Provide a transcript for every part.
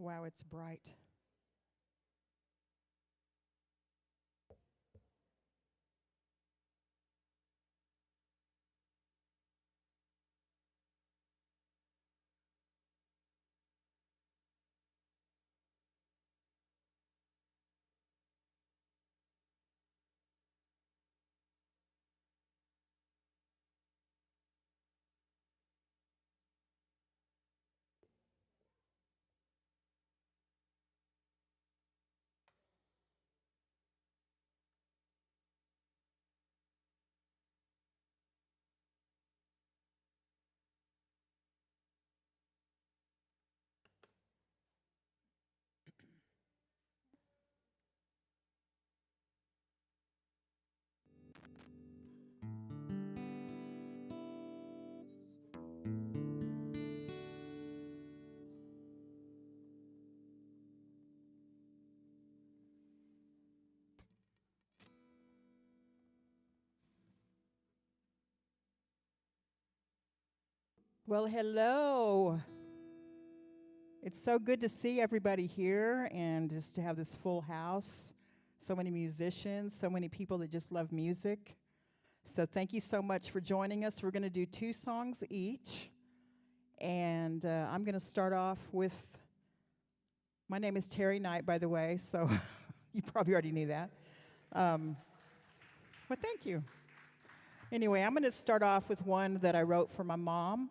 Wow, it's bright. Well, hello. It's so good to see everybody here and just to have this full house. So many musicians, so many people that just love music. So thank you so much for joining us. We're going to do 2 songs each. And I'm going to start off with, my name is Terry Knight, by the way, so you probably already knew that. Well, thank you. Anyway, I'm going to start off with one that I wrote for my mom.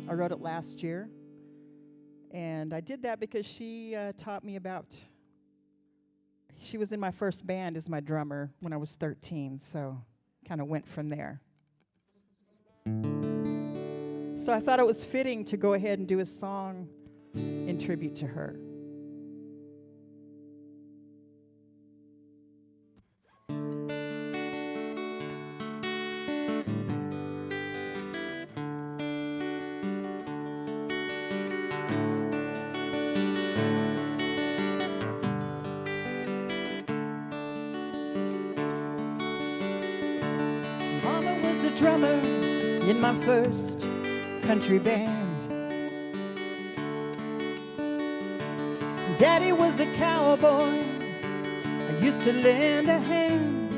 I wrote it last year. And I did that because she taught me about, she was in my first band as my drummer when I was 13, so kind of went from there. So I thought it was fitting to go ahead and do a song in tribute to her. Drummer in my first country band. Daddy was a cowboy, I used to lend a hand.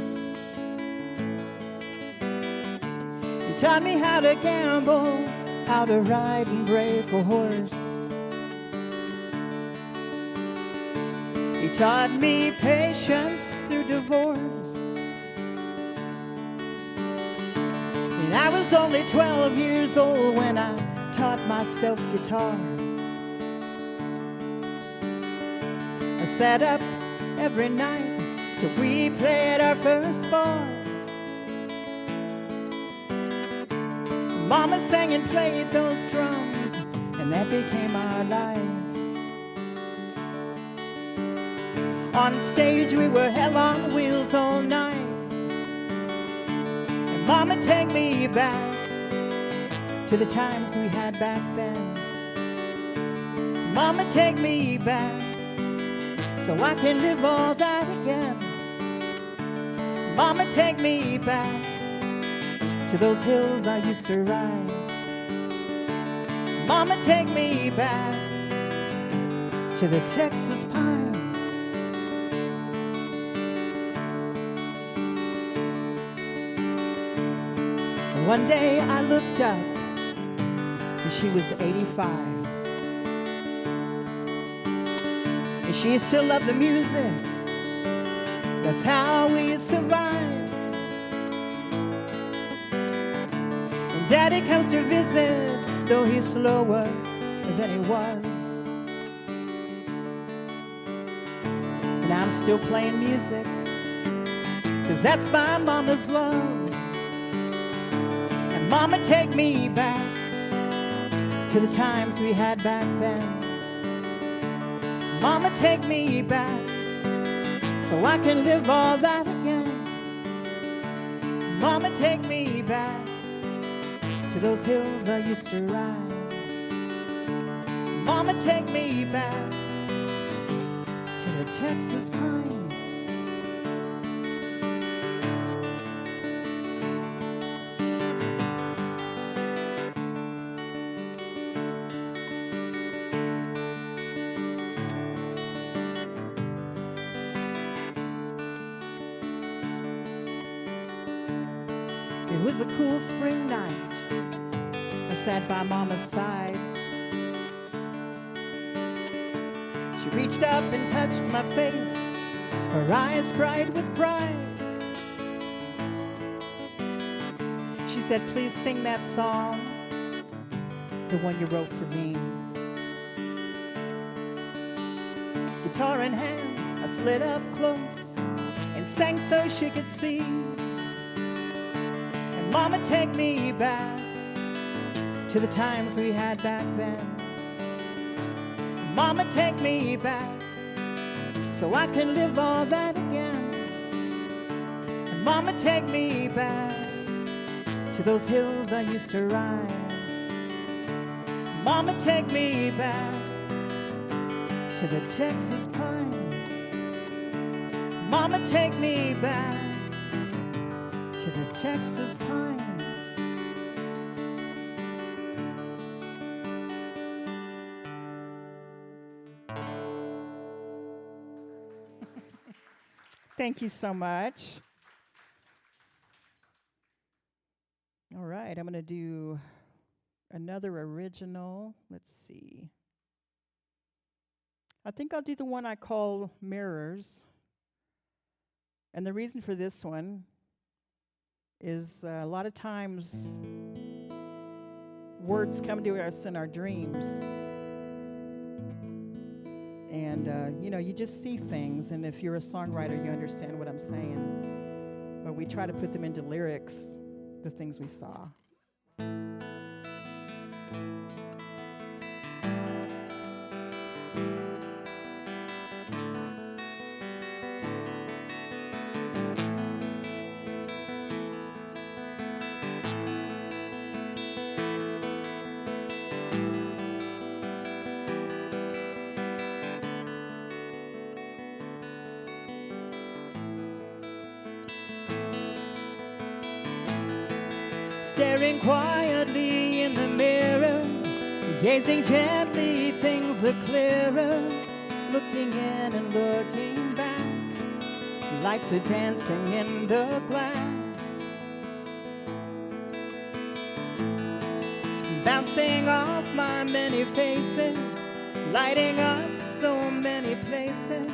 He taught me how to gamble, how to ride and break a horse. He taught me patience through divorce. And I was only 12 years old when I taught myself guitar. I sat up every night till we played our first bar. Mama sang and played those drums, and that became our life. On stage we were hell on wheels all night. Mama, take me back to the times we had back then. Mama, take me back so I can live all that again. Mama, take me back to those hills I used to ride. Mama, take me back to the Texas pines. One day I looked up and she was 85. And she still loved the music. That's how we survive. And Daddy comes to visit, though he's slower than he was. And I'm still playing music, 'cause that's my mama's love. Mama, take me back to the times we had back then. Mama, take me back so I can live all that again. Mama, take me back to those hills I used to ride. Mama, take me back to the Texas pines. It was a cool spring night. I sat by Mama's side. She reached up and touched my face, her eyes bright with pride. She said, please sing that song, the one you wrote for me. Guitar in hand, I slid up close and sang so she could see. And Mama, take me back to the times we had back then. Mama, take me back so I can live all that again. And Mama, take me back to those hills I used to ride. Mama, take me back to the Texas pines. Mama, take me back to the Texas pines. Thank you so much. All right, I'm going to do another original. Let's see. I think I'll do the one I call Mirrors. And the reason for this one is a lot of times words come to us in our dreams. And, you just see things. And if you're a songwriter, you understand what I'm saying. But we try to put them into lyrics, the things we saw. Staring quietly in the mirror, gazing gently, things are clearer. Looking in and looking back, lights are dancing in the glass, bouncing off my many faces, lighting up so many places.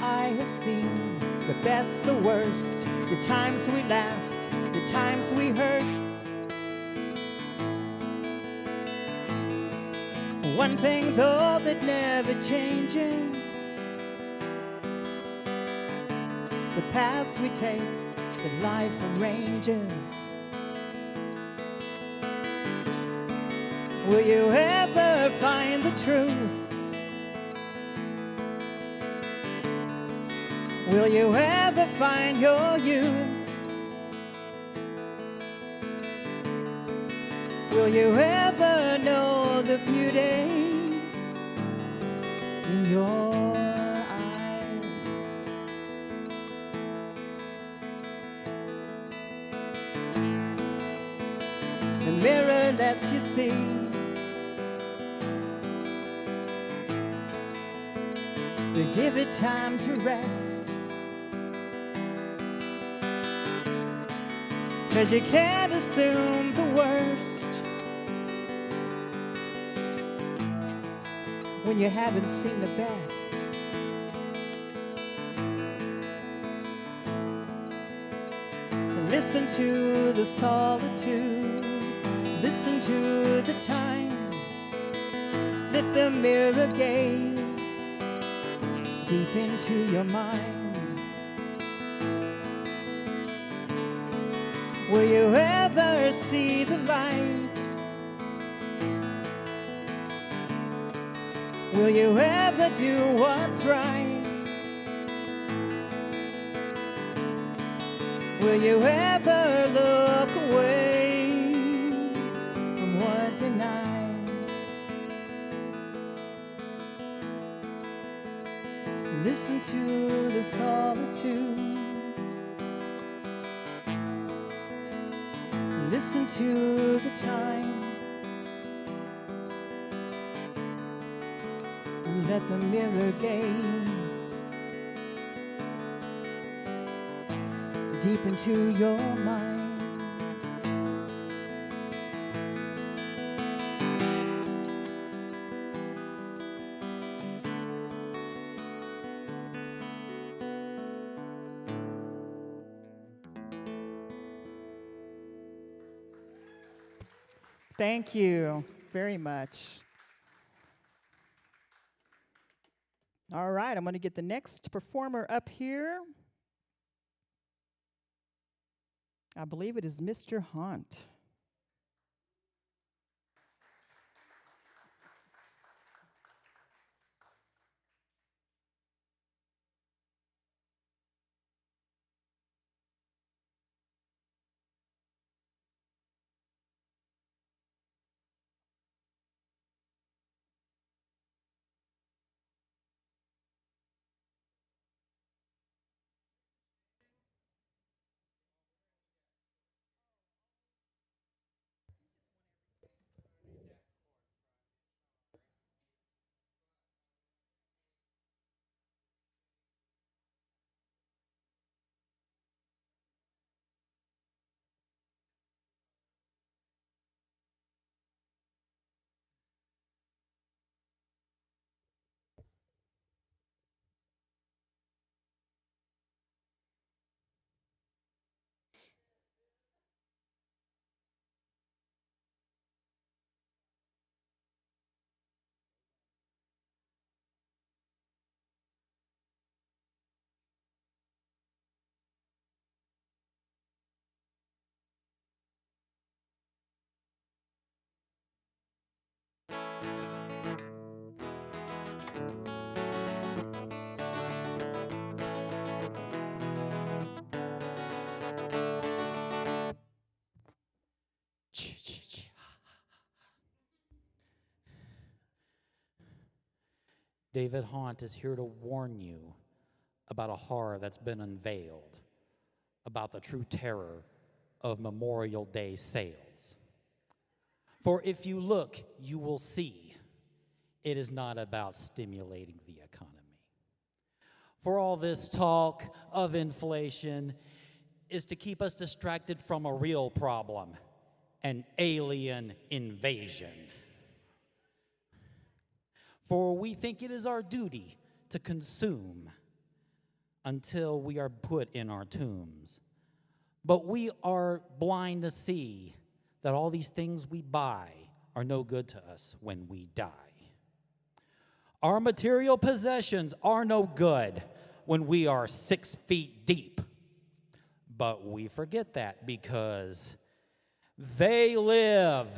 I have seen the best, the worst, the times we laughed, the times we hurt. One thing though that never changes, the paths we take, that life arranges. Will you ever find the truth? Will you ever find your youth? Will you ever know the beauty in your eyes? The mirror lets you see we give it time to rest, 'cause you can't assume the worst when you haven't seen the best. Listen to the solitude, listen to the time, let the mirror gaze deep into your mind. Will you ever see the light? Will you ever do what's right? Will you ever look away from what denies? Listen to the solitude, listen to the time, let the mirror gaze deep into your mind. Thank you very much. All right, I'm going to get the next performer up here. I believe it is Mr. Hunt. David Hunt is here to warn you about a horror that's been unveiled, about the true terror of Memorial Day sales. For if you look, you will see it is not about stimulating the economy. For all this talk of inflation is to keep us distracted from a real problem, an alien invasion. For we think it is our duty to consume until we are put in our tombs. But we are blind to see that all these things we buy are no good to us when we die. Our material possessions are no good when we are 6 feet deep. But we forget that because they live,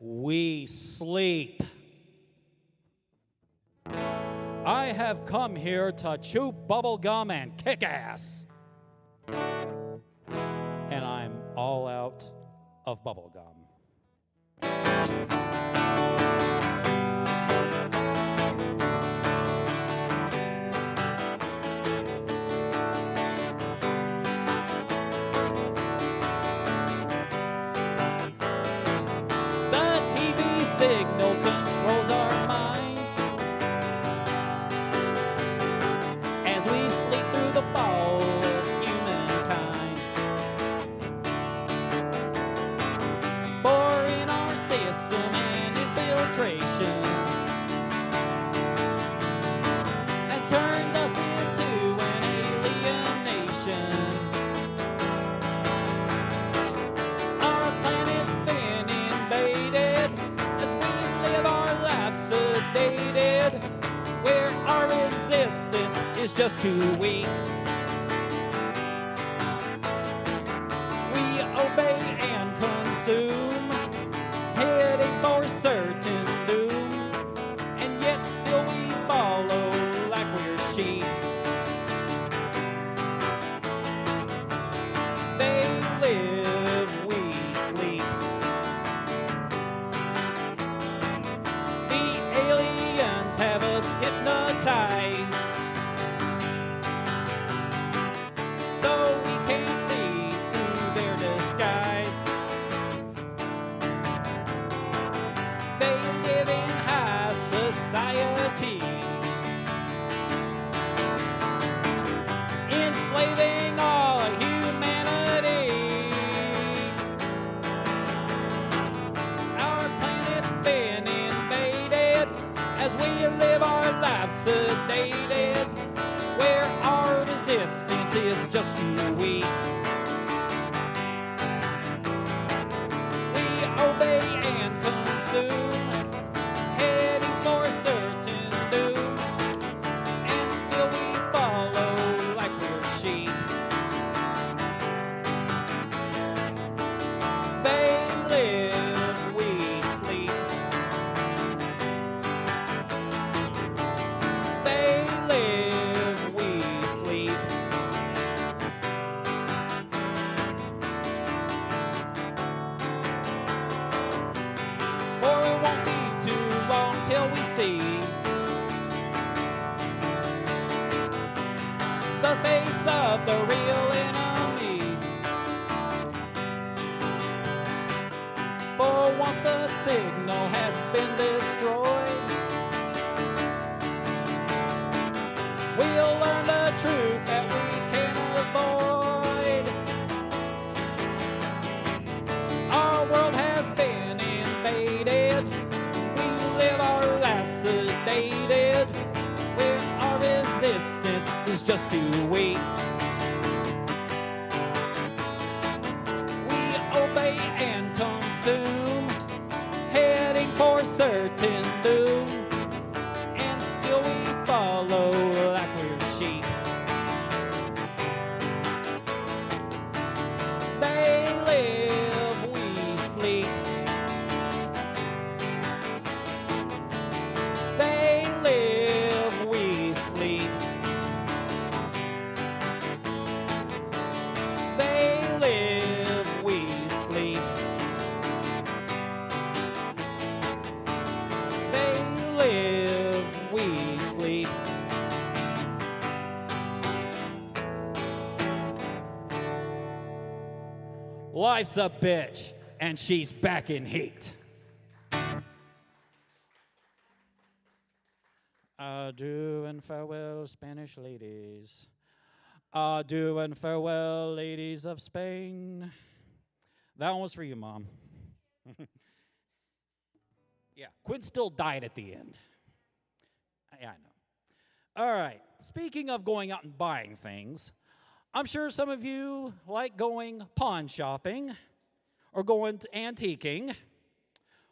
we sleep. I have come here to chew bubble gum and kick ass. And I'm all out of bubble gum. The TV signal controls our minds as we sleep through the fall of humankind. For in our system and infiltration has turned us into an alien nation. Our planet's been invaded as we live our lives sedated, where our resistance is just too weak. We obey and consume, heading for certain doom, and yet still we follow like we're sheep. They live, we sleep. The aliens have us hypnotized once the signal has been destroyed, we'll learn the truth that we can't avoid. Our world has been invaded. We live our lives sedated, when our resistance is just too weak. We obey and consume, heading for certain doom, and still we follow like we're sheep. They live, we sleep. They live, we sleep. They live, we sleep. They live, we sleep. Life's a bitch, and she's back in heat. Adieu and farewell, Spanish ladies. Adieu and farewell, ladies of Spain. That one was for you, Mom. Yeah, Quinn still died at the end. Yeah, I know. All right, speaking of going out and buying things, I'm sure some of you like going pawn shopping or going to antiquing.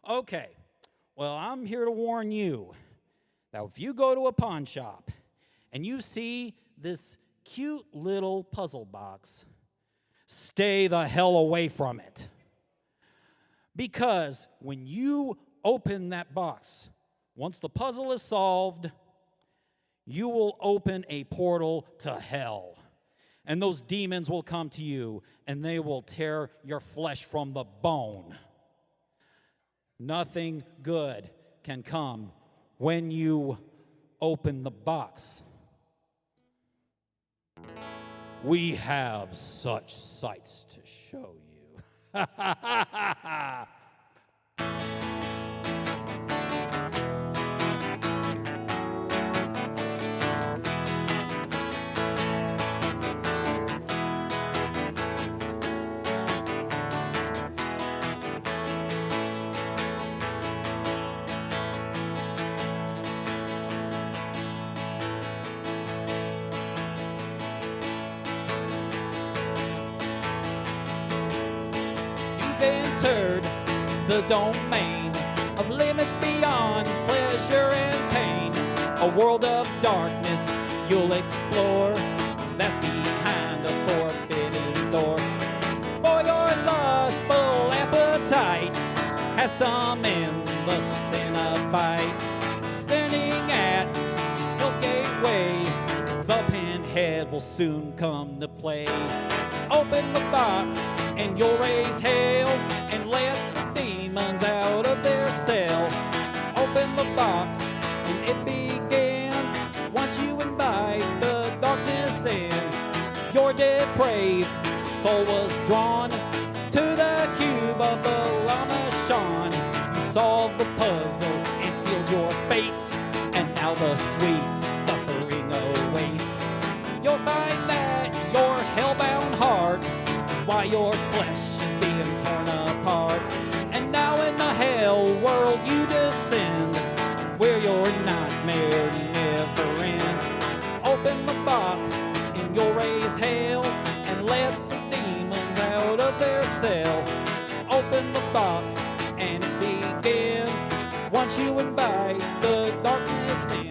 Okay, well, I'm here to warn you that if you go to a pawn shop and you see this cute little puzzle box, stay the hell away from it. Because when you open that box, once the puzzle is solved, you will open a portal to hell. And those demons will come to you, and they will tear your flesh from the bone. Nothing good can come when you open the box. We have such sights to show you. Entered the domain of limits beyond pleasure and pain. A world of darkness you'll explore, that's behind a forbidden door. For your lustful appetite has some endless Cenobites. Standing at Hell's Gateway, the pinhead will soon come to play. Open the box and you'll raise hell and let the demons out of their cell. Open the box and it begins. Once you invite the darkness in, your depraved soul was drawn to the cube of the Lamashon. You solved the puzzle and sealed your fate, and now the sweet suffering awaits. You'll find that your hellbound heart is why your flesh is being torn apart. And now in the hell world you descend, where your nightmare never ends. Open the box and you'll raise hell and let the demons out of their cell. Open the box and it begins. Once you invite the darkness in.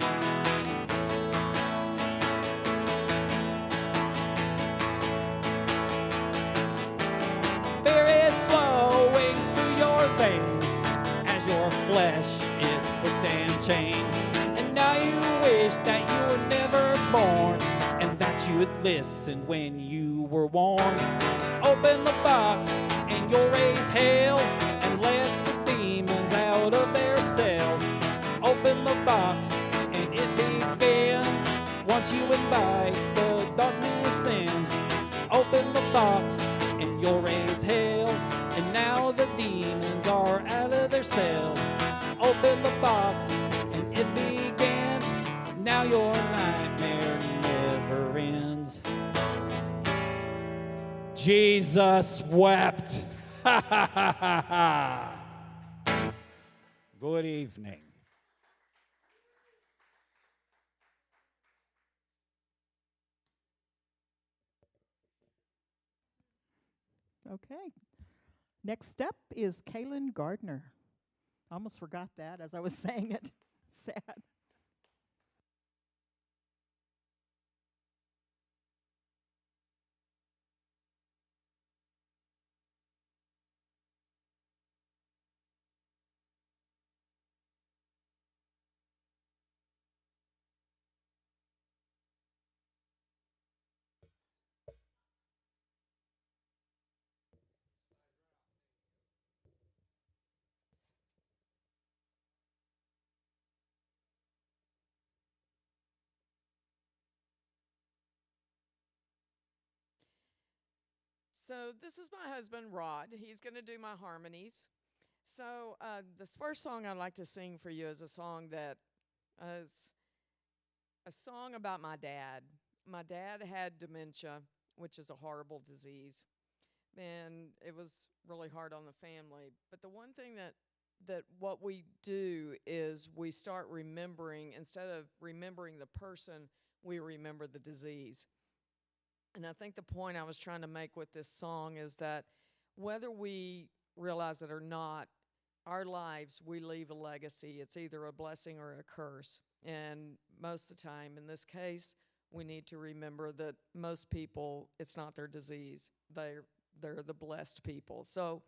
Fear is flowing through your veins as your flesh is hooked and chained. And now you wish that you were never born, and that you had listened when you were warned. Open the box and you'll raise hell and let the demons out of their cell. Open the box and it begins. Once you invite the darkness in. Open the box and you'll raise hell, and now the demons are out of cell. Open the box and it begins. Now your nightmare never ends. Jesus wept. Ha ha ha ha ha. Good evening. Okay. Next up is Kaylin Gardner. I almost forgot that as I was saying it. Sad. So this is my husband, Rod. He's going to do my harmonies. So this first song I'd like to sing for you is a song that is a song about my dad. My dad had dementia, which is a horrible disease, and it was really hard on the family. But the one thing that what we do is we start remembering, instead of remembering the person, we remember the disease. And I think the point I was trying to make with this song is that whether we realize it or not, our lives, we leave a legacy. It's either a blessing or a curse. And most of the time, in this case, we need to remember that most people, it's not their disease. They're the blessed people. So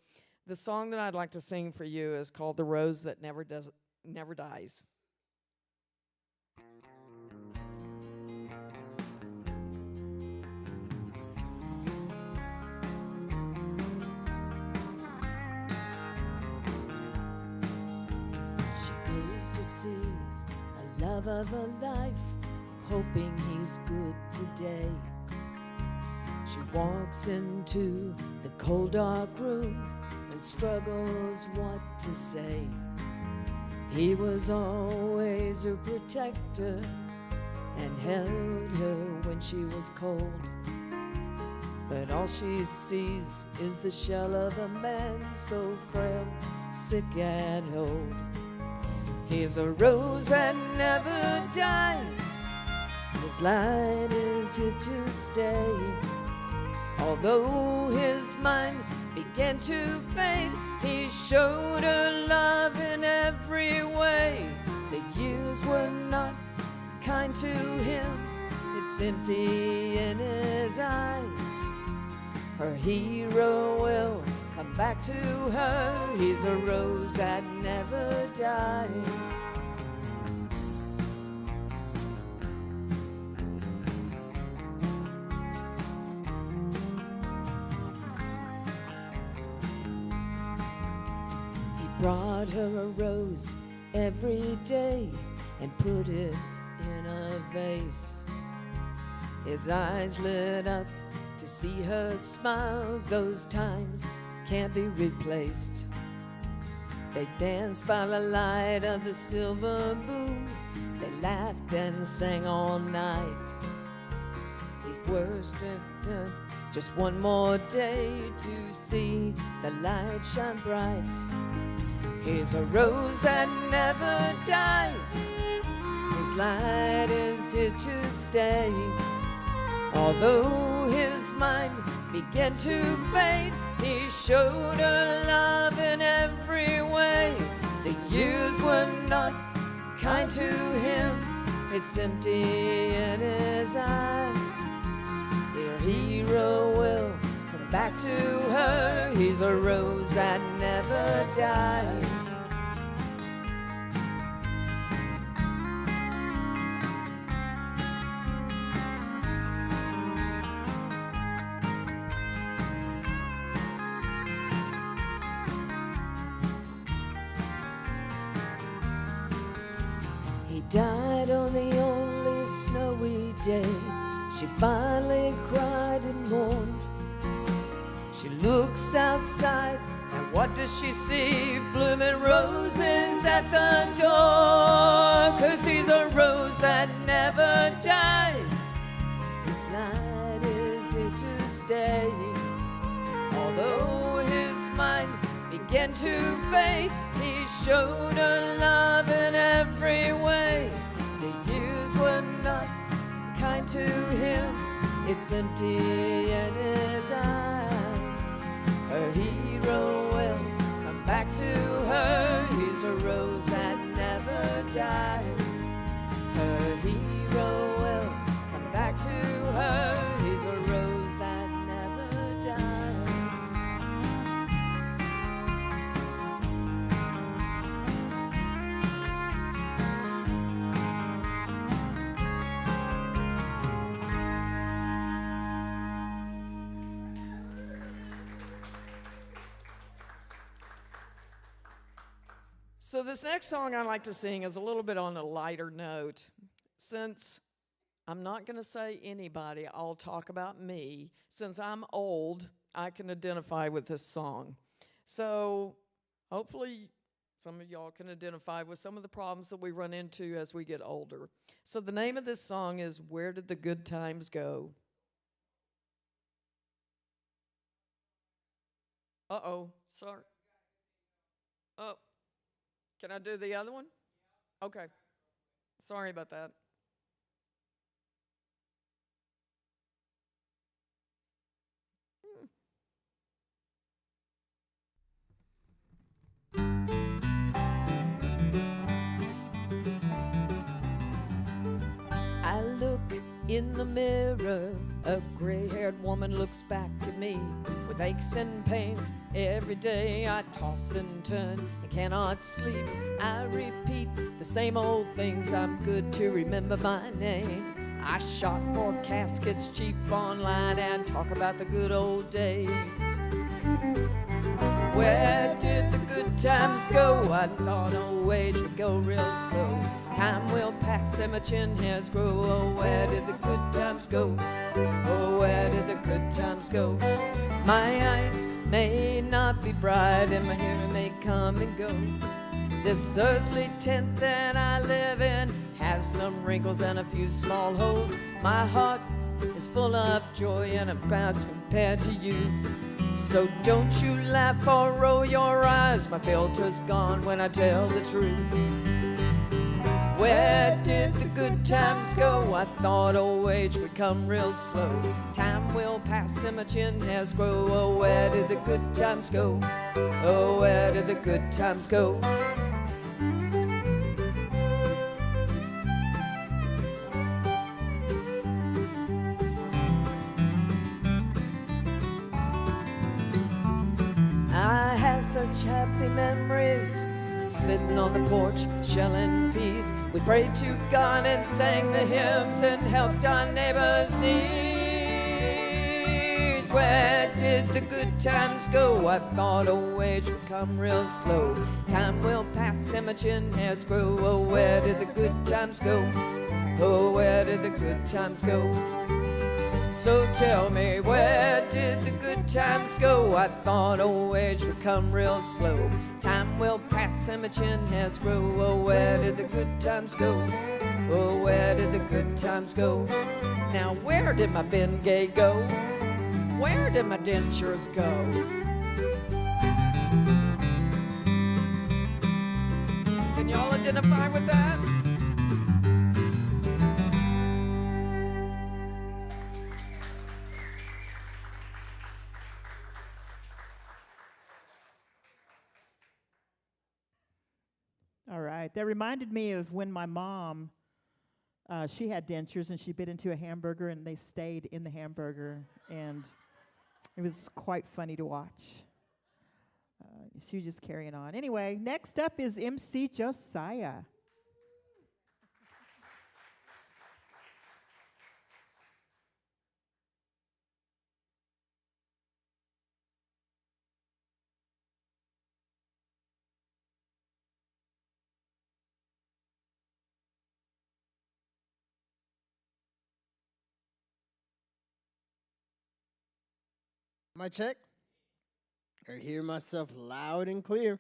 the song that I'd like to sing for you is called The Rose That Never Dies. To see a love of her life, hoping he's good today. She walks into the cold dark room and struggles what to say. He was always her protector and held her when she was cold. But all she sees is the shell of a man so frail, sick and old. He's a rose that never dies. His light is here to stay. Although his mind began to fade, he showed her love in every way. The years were not kind to him. It's empty in his eyes. Her hero will come back to her. He's a rose that never dies. He brought her a rose every day and put it in a vase. His eyes lit up to see her smile. Those times can't be replaced. They danced by the light of the silver moon. They laughed and sang all night. He worshipped her just one more day to see the light shine bright. Here's a rose that never dies. His light is here to stay. Although his mind began to fade, he showed her love in every way. The years were not kind to him. It's empty in his eyes. Their hero will come back to her. He's a rose that never dies. Died on the only snowy day. She finally cried and mourned. She looks outside and What does she see? Blooming roses at the door. 'Cause he's a rose that never dies. His light is here to stay. Although his mind began to fade, he showed her love in every way. The years were not kind to him. It's empty in his eyes. Her hero will come back to her. He's a rose that never dies. Her hero will come back to her. He's a rose that never dies. So this next song I like to sing is a little bit on a lighter note. Since I'm not going to say anybody, I'll talk about me. Since I'm old, I can identify with this song. So hopefully some of y'all can identify with some of the problems that we run into as we get older. So the name of this song is Where Did the Good Times Go? Uh-oh, sorry. Oh. Can I do the other one? Okay. Sorry about that. I look in the mirror, a gray-haired woman looks back at me with aches and pains. Every day I toss and turn and cannot sleep. I repeat the same old things. I'm good to remember my name. I shop for caskets cheap online and talk about the good old days. Where did the good times go? I thought old age would go real slow. Time will pass and my chin hairs grow. Oh, where did the good times go? Oh, where did the good times go? My eyes may not be bright and my hearing may come and go. This earthly tent that I live in has some wrinkles and a few small holes. My heart is full of joy and I'm proud compared to youth. So don't you laugh or roll your eyes. My filter's gone when I tell the truth. Where did the good times go? I thought old age would come real slow. Time will pass and my chin hairs grow. Oh, where did the good times go? Oh, where did the good times go? I have such happy memories, sitting on the porch, shelling peas. We prayed to God and sang the hymns and helped our neighbors' needs. Where did the good times go? I thought old age would come real slow. Time will pass and my chin hairs grow. Oh, where did the good times go? Oh, where did the good times go? So tell me, where did the good times go? I thought old age would come real slow. Time will pass and my chin hairs grow. Oh, where did the good times go? Oh, where did the good times go? Now, where did my Bengay go? Where did my dentures go? Can y'all identify with that? All right. That reminded me of when my mom, she had dentures and she bit into a hamburger and they stayed in the hamburger. And it was quite funny to watch. She was just carrying on. Anyway, next up is MC Josiah. My check? I hear myself loud and clear.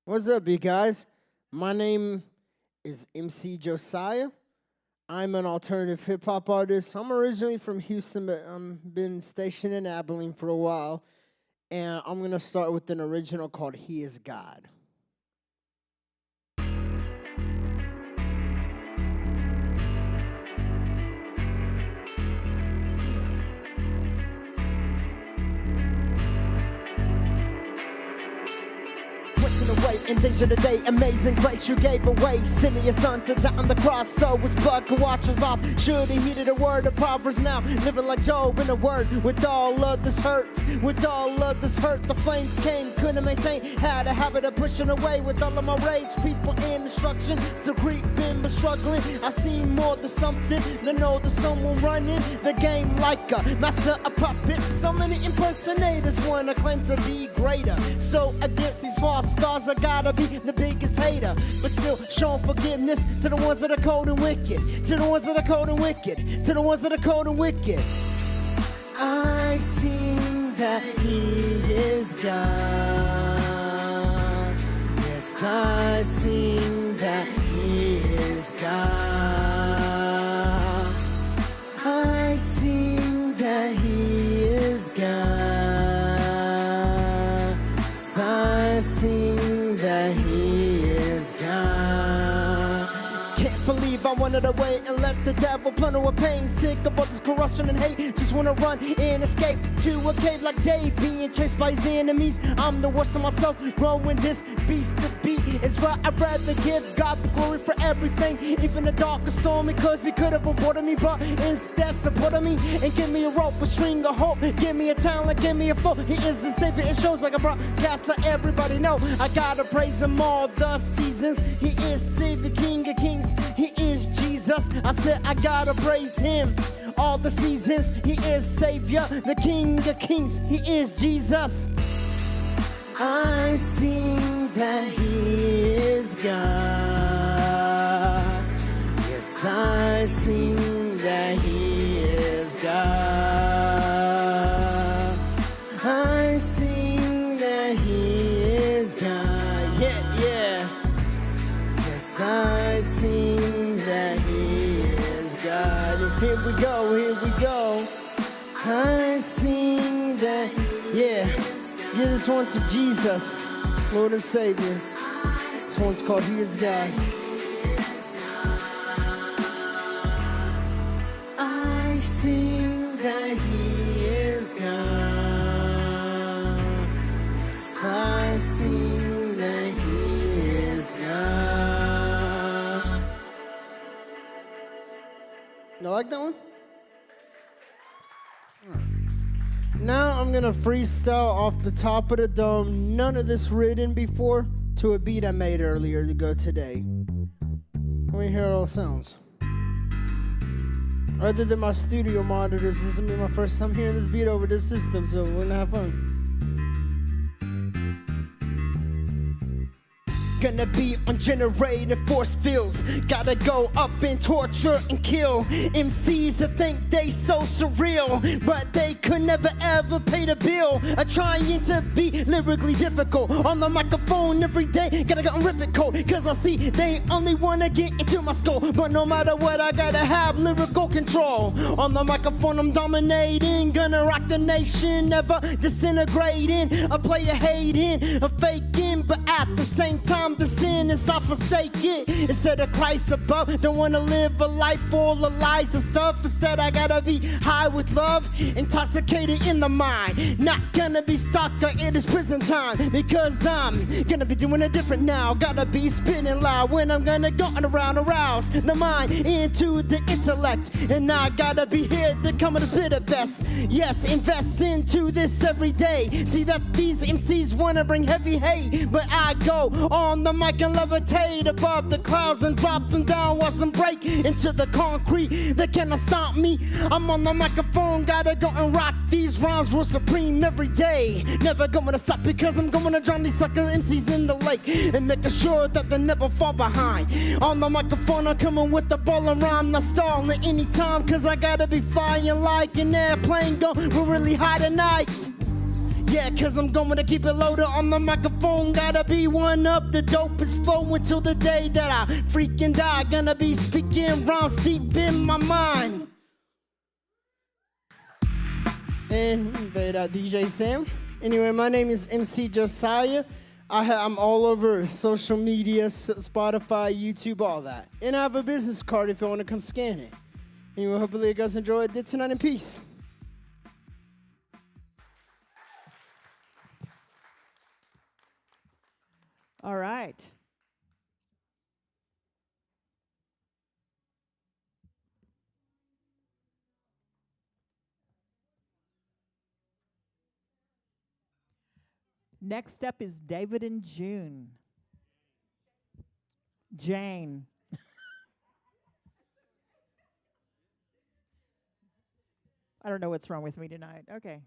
What's up, you guys? My name is MC Josiah. I'm an alternative hip-hop artist. I'm originally from Houston, but I've been stationed in Abilene for a while. And I'm going to start with an original called He Is God. Away, endanger the day, amazing grace you gave away. Sending your son to die on the cross so his blood could wash us off. Should he heeded a word of Proverbs now, living like Job in a word. With all of this hurt, the flames came, couldn't maintain. Had a habit of pushing away with all of my rage. People in destruction, still creeping but struggling. I see more than something, to know there's someone running the game like a master of puppets. So many impersonators wanna claim to be greater. So against these false scars, I gotta be the biggest hater, but still showing forgiveness to the ones that are cold and wicked, to the ones that are cold and wicked, to the ones that are cold and wicked. I sing that He is God. Yes, I sing that He is God. I sing that He is God. I sing that He is God. Can't believe I wanted to wait and let the devil plunder with pain. Sick of all this corruption and hate. Just wanna run and escape to a cave like Dave, being chased by his enemies. I'm the worst of myself, growing this beast to be is what I'd rather give God the glory for everything, even the darkest storm, because He could have avoided me, but instead supported me and give me a rope, a string of hope, give me a talent, give me a flow. He is the Savior, it shows like a broadcast, let everybody know. I gotta praise Him all the seasons. He is Savior, King of Kings, He is Jesus. I said I gotta praise Him all the seasons. He is Savior, the King of Kings, He is Jesus. I sing that He is God. Yes, I sing that He is God. I sing that He is God. Yeah, yeah. Yes, I sing that He is God. And here we go, here we go. I sing that, yeah. Give this one to Jesus, Lord and Savior. This one's called He is God. I sing that He is God. Yes, I sing that He is God. You like that one? Now I'm gonna freestyle off the top of the dome, none of this written before, to a beat I made earlier to go today. Let me hear how it all sounds. Other than my studio monitors, this will be my first time hearing this beat over this system, so we're gonna have fun. Gonna be ungenerated force fields. Gotta go up and torture and kill MCs that think they so surreal, but they could never ever pay the bill. I'm trying to be lyrically difficult on the microphone every day. Gotta go and rip it cold, cause I see they only wanna get into my skull. But no matter what, I gotta have lyrical control. On the microphone I'm dominating, gonna rock the nation, never disintegrating. A player hating, a faking, but at the same time the sin is I forsake it. Instead of Christ above, don't wanna live a life full of lies and stuff. Instead I gotta be high with love, intoxicated in the mind. Not gonna be stuck in this prison time, because I'm gonna be doing it different now. Gotta be spinning loud when I'm gonna go on around, arouse the mind into the intellect. And I gotta be here to come and spit it best. Yes, invest into this every day. See that these MCs wanna bring heavy hate, but I go on on the mic and levitate above the clouds and drop them down, watch them break into the concrete. They cannot stop me. I'm on the microphone, gotta go and rock these rhymes real supreme every day. Never gonna stop because I'm gonna drown these sucker MCs in the lake and making sure that they never fall behind. On the microphone, I'm coming with the ball and rhyme, not stalling anytime, cause I gotta be flying like an airplane going really high tonight. Yeah, cause I'm going to keep it loaded on the microphone. Gotta be one up the dopest flow until the day that I freaking die. Gonna be speaking rhymes deep in my mind. And invite out DJ Sam. Anyway, my name is MC Josiah. I'm all over social media, Spotify, YouTube, all that. And I have a business card if you want to come scan it. Anyway, hopefully you guys enjoyed it tonight in peace. All right. Next up is David and June. Jane. I don't know what's wrong with me tonight. Okay.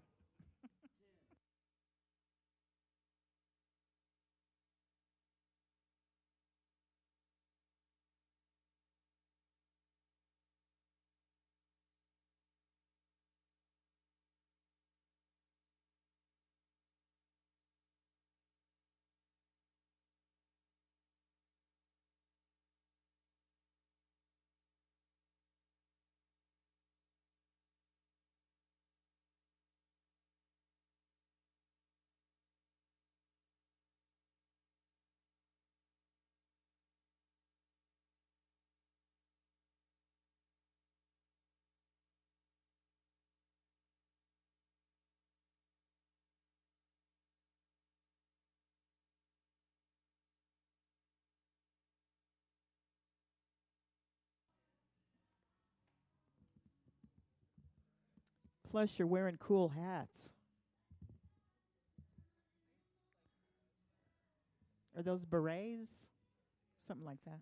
Plus, you're wearing cool hats. Are those berets? Something like that.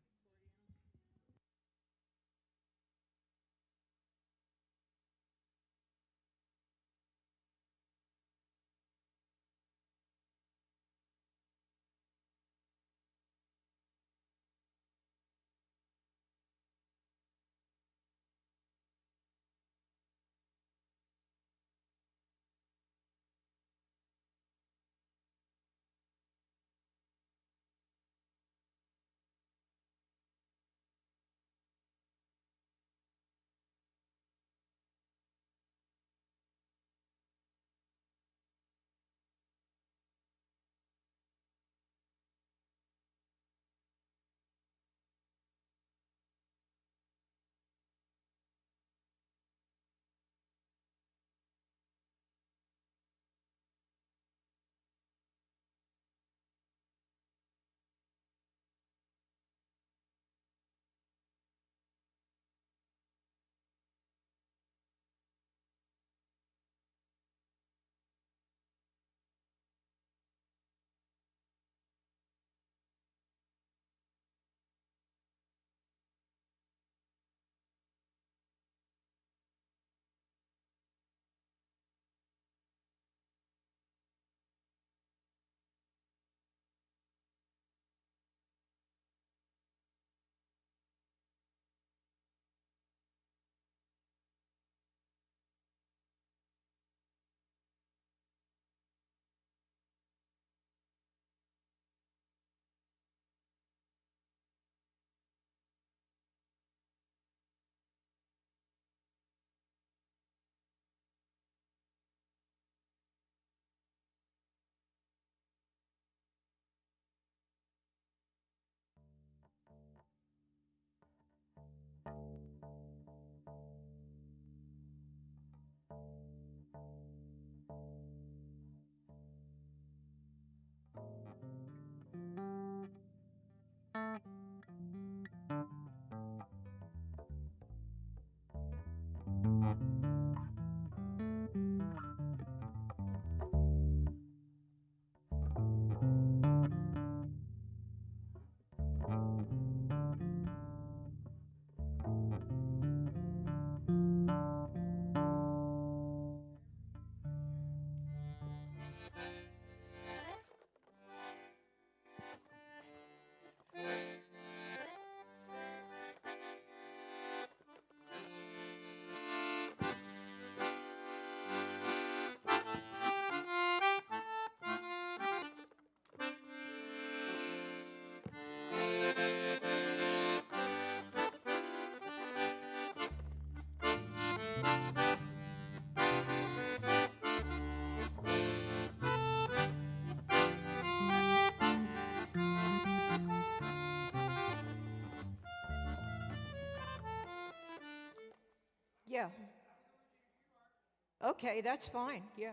Okay, that's fine. Yeah.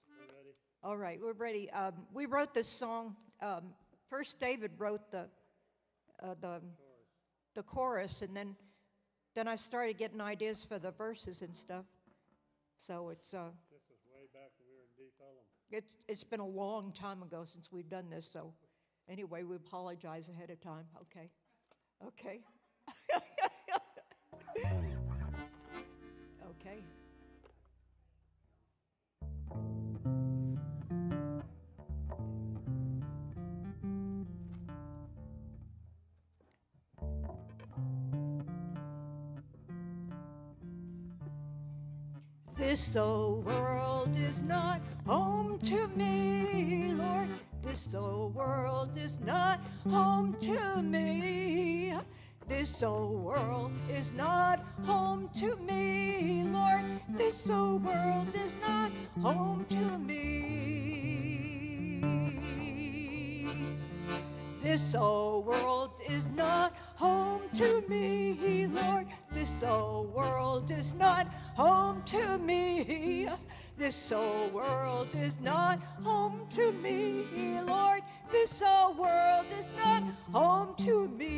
We're ready. All right, we're ready. We wrote this song. First, David wrote the chorus, and then I started getting ideas for the verses and stuff. So it's This was way back when we were in Deep Ellum. it's been a long time ago since we've done this. So anyway, we apologize ahead of time. Okay. Okay. Okay. This old world is not home to me, Lord. This old world is not home to me. This old world is not home to me, Lord. This old world is not home to me. This old world is not home to me, Lord. This old world is not home to me. This old world is not home to me, Lord. This old world is not home to me.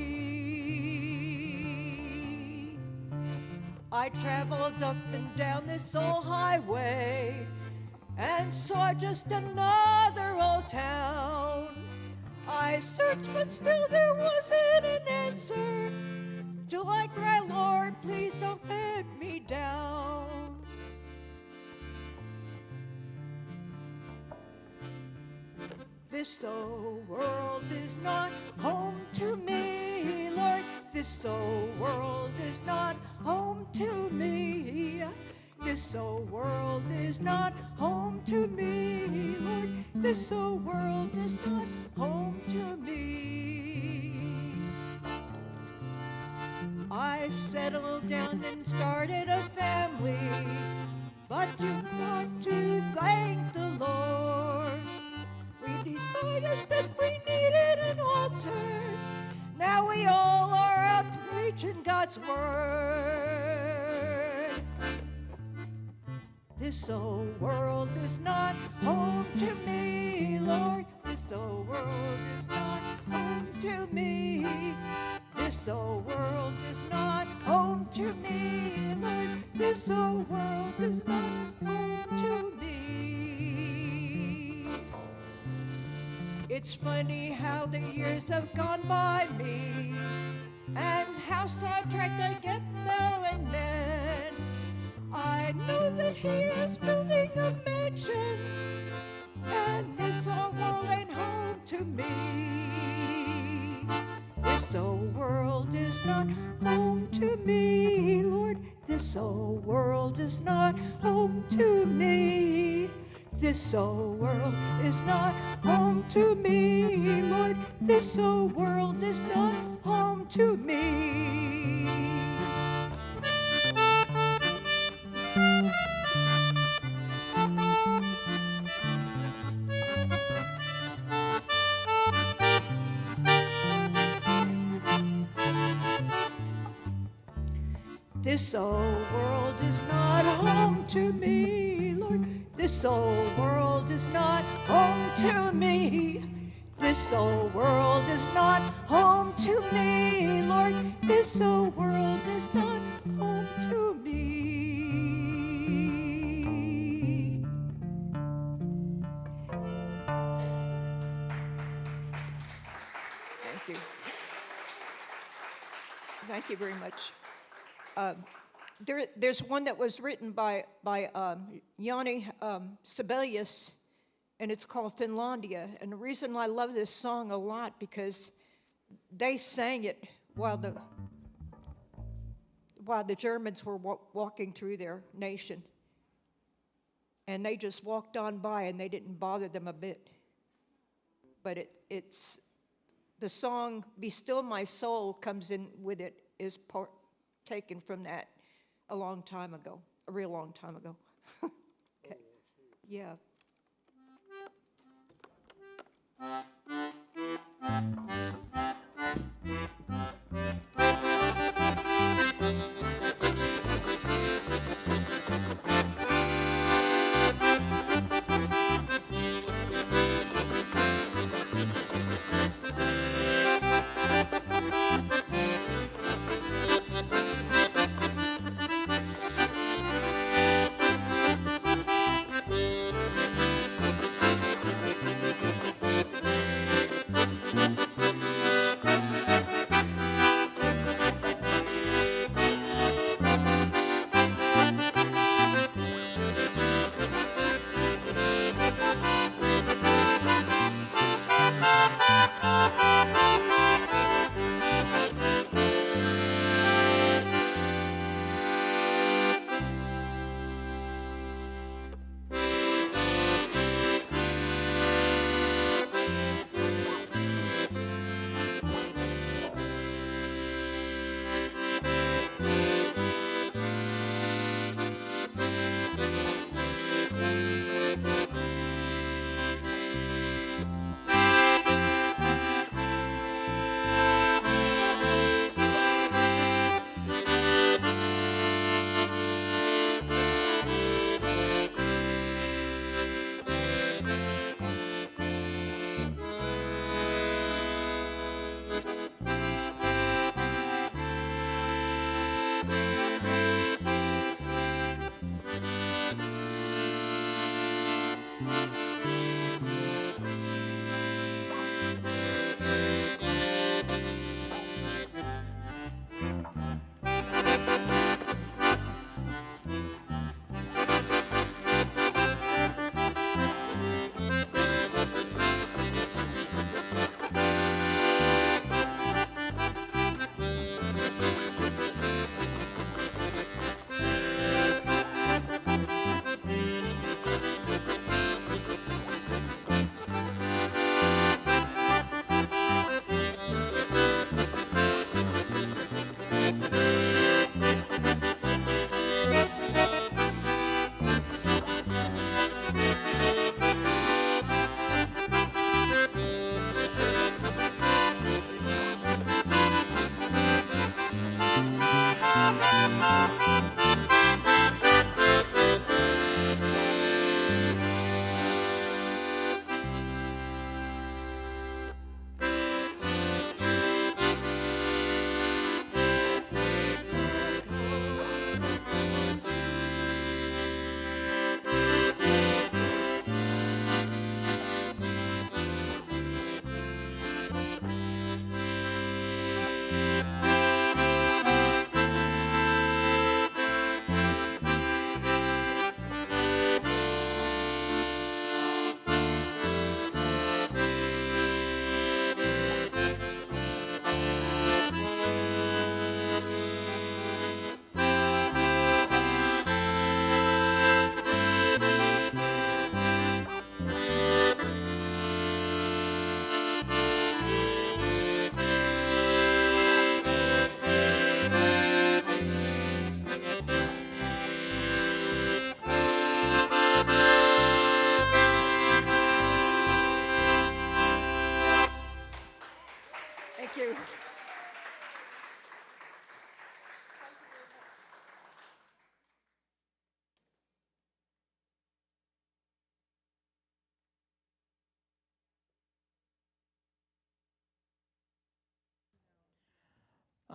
I traveled up and down this old highway and saw just another old town. I searched, but still there wasn't an answer. Till I cried, Lord, please don't let me down. This old world is not home to me, Lord. This old world is not home to me. This old world is not home to me, Lord. This old world is not home to me. I settled down and started a family, but you've got to thank the Lord. We decided that we needed an altar. Now we all are out preaching God's word. This old world is not home to me, Lord. This old world is not home to me. This old world is not home to me, Lord. This old world is not home to me. It's funny how the years have gone by me, and how sidetracked I get now and then. I know that he is building a mansion, and this old world ain't home to me. This old world is not home to me, Lord. This old world is not home to me. This old world is not home to me, Lord. This old world is not home to me. This old world is not home to me, Lord. This old world is not home to me. This old world is not home to me, Lord. This old world is not home to me. Thank you. Thank you very much. There's one that was written by Yanni Sibelius, and it's called Finlandia. And the reason I love this song a lot because they sang it while the Germans were walking through their nation, and they just walked on by and they didn't bother them a bit. But it's the song "Be Still My Soul" comes in with it, is taken from that a long time ago, a real long time ago. Okay. Yeah.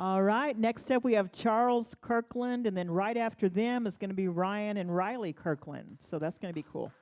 All right, next up we have Charles Kirkland, and then right after them is going to be Ryan and Riley Kirkland. So that's going to be cool.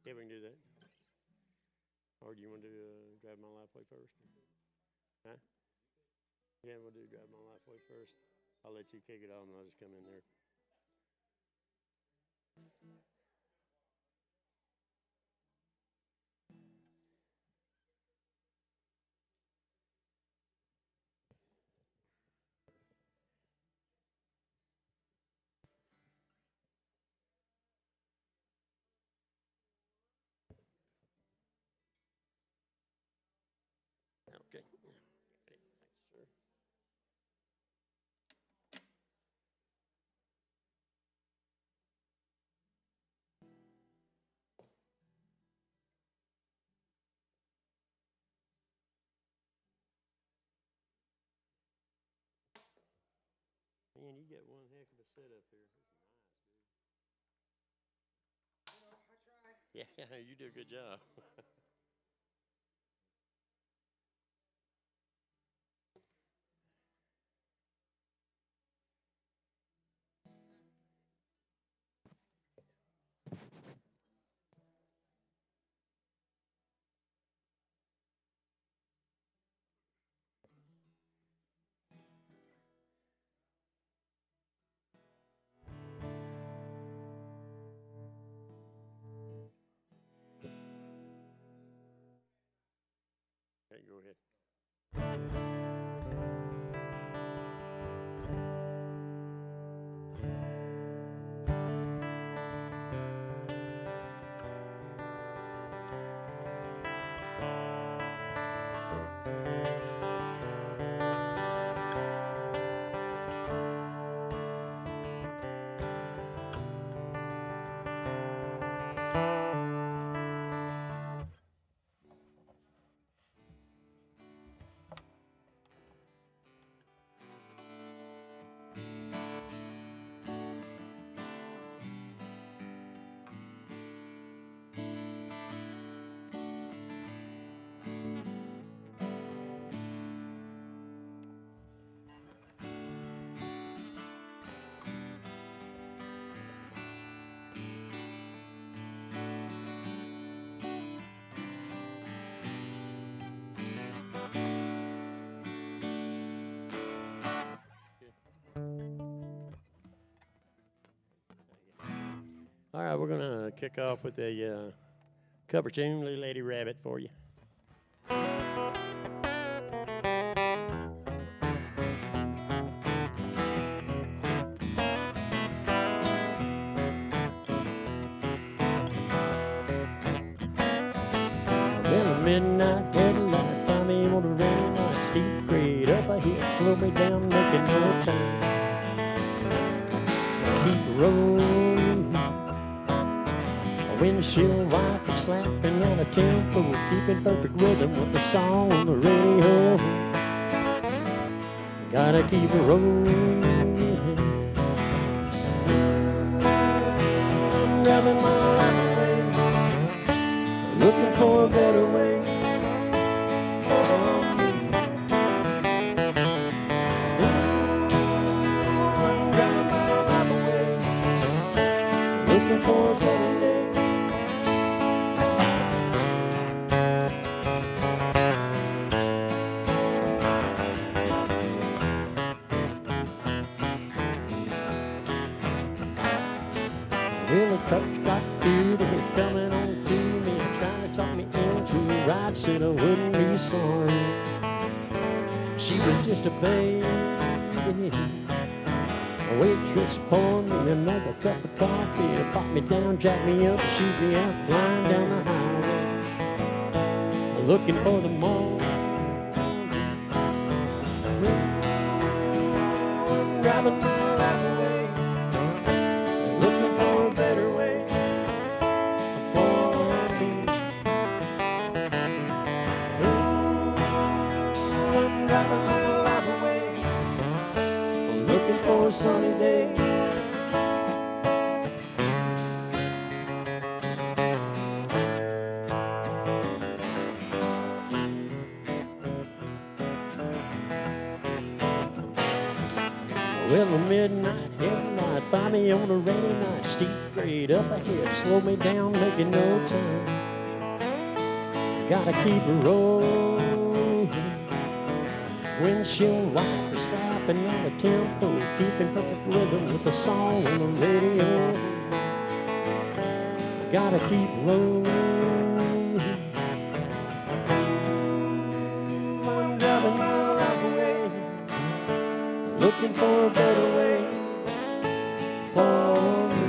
Yeah, we can do that. Or do you want to do Drive My Life Way first? Huh? Yeah, we'll do Drive My Life Way first. I'll let you kick it off and I'll just come in there. Okay. Thanks, sir. Man, you get one heck of a setup here. This is nice, dude. Yeah, you do a good job. Okay, go ahead. All right, we're going to kick off with a cover tune, Little Lady Rabbit, for you. Well, a midnight headlight, find me on a rainy night, steep grade up ahead, slow me down, making no time. Keep rolling. Windshield wiper slapping on a tempo, keeping perfect rhythm with the song on the radio. Gotta keep it rolling. Driving my life away, looking for a better way. I'm driving my life away, looking for a better day. Well, the coach got good and he's coming on to me, trying to talk me into a ride, said I wouldn't be sorry. She was just a baby. A waitress poured me another cup of coffee, pop me down, jack me up, shoot me out, flying down the highway, looking for the mall. I'm driving my life away, looking for a better way for me. I'm driving my life away, looking for a sunny day. Well, the midnight headlight, find me on a rainy night, steep grade up ahead, slow me down, making no time. Gotta keep it rolling. Windshield wiper slapping on the tempo, keeping perfect rhythm with the song on the radio. Gotta keep rolling. I'm driving my life away, looking for a better way for me.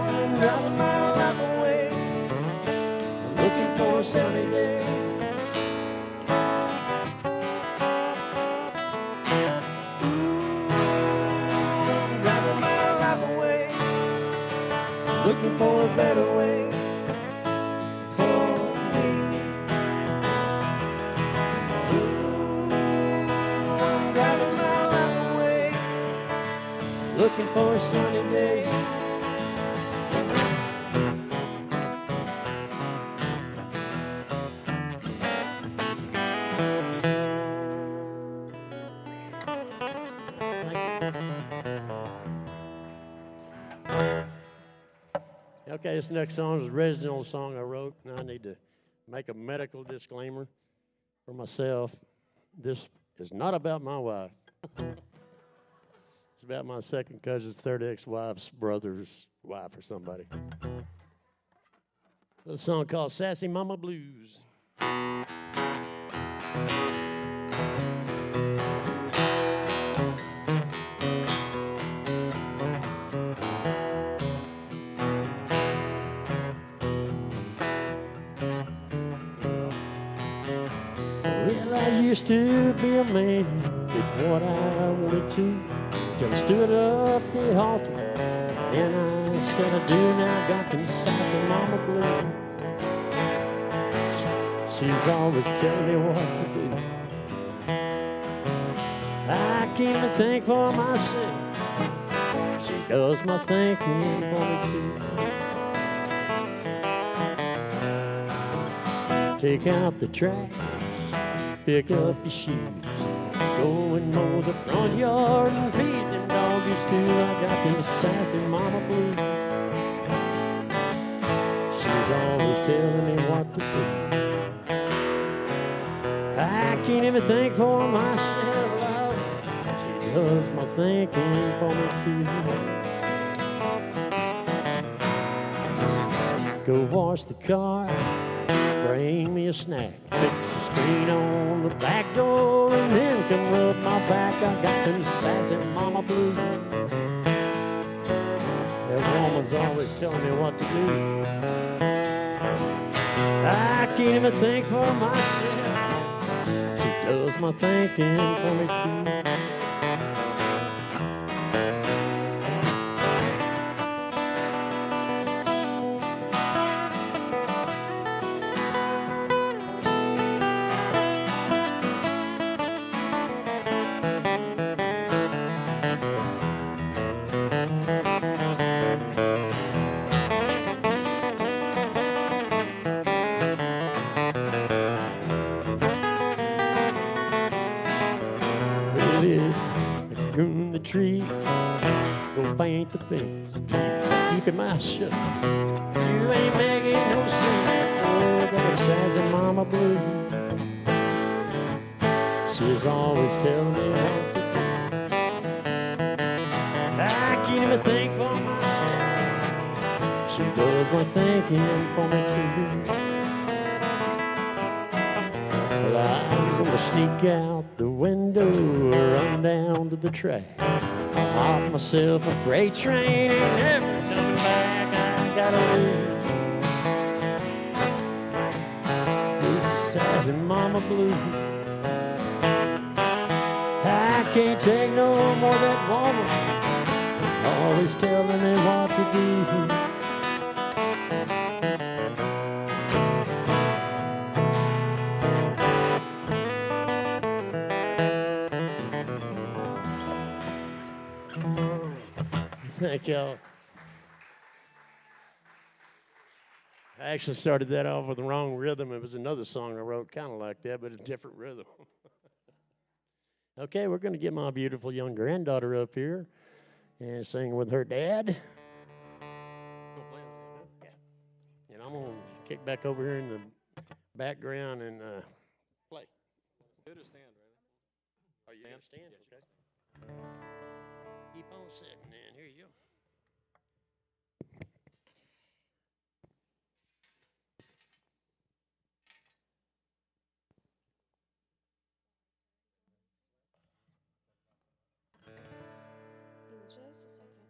I'm driving my life away, looking for a sunny day. I'm driving my life away, looking for a better way for me. I'm driving my life away, looking for a sunny day. Okay, this next song is an original song I wrote, and I need to make a medical disclaimer for myself. This is not about my wife. It's about my second cousin's third ex-wife's brother's wife or somebody. A song called Sassy Mama Blues. Well, I used to be a man, did what I wanted to, till I stood up the altar, and I said I do now, got them sassy mama blues. She's always telling me what to do. I can't even think for myself, she does my thinking for me too. Take out the trash, pick up your shoes, go and mow the front yard and feed them doggies too. I got them sassy mama blues. She's always telling me what to do. I can't even think for myself, love. She does my thinking for me too. Go wash the car, bring me a snack, fix the screen on the back door, and then come rub my back. I got them sassy mama blues. That woman's always telling me what to do. I can't even think for myself, she does my thinking for me too. Prune the tree, go paint the fence, keep your mouth shut. You ain't making no sense. Oh, that sassy mama blue. She's always telling me what to do. to think for myself. She does like thinking for me too. Well, I'm gonna sneak out the window, run down to the track, hop myself a freight train, ain't never coming back. I gotta lose this sassy mama blue. I can't take no more of that woman, always telling me what to do. Thank y'all. I actually started that off with the wrong rhythm. It was another song I wrote kind of like that, but a different rhythm. Okay, we're going to get my beautiful young granddaughter up here and sing with her dad. Yeah. And I'm going to kick back over here in the background and play. Good to stand, right? Oh, you going to stand? Okay. Keep on sitting, man. Here you go. Just a second.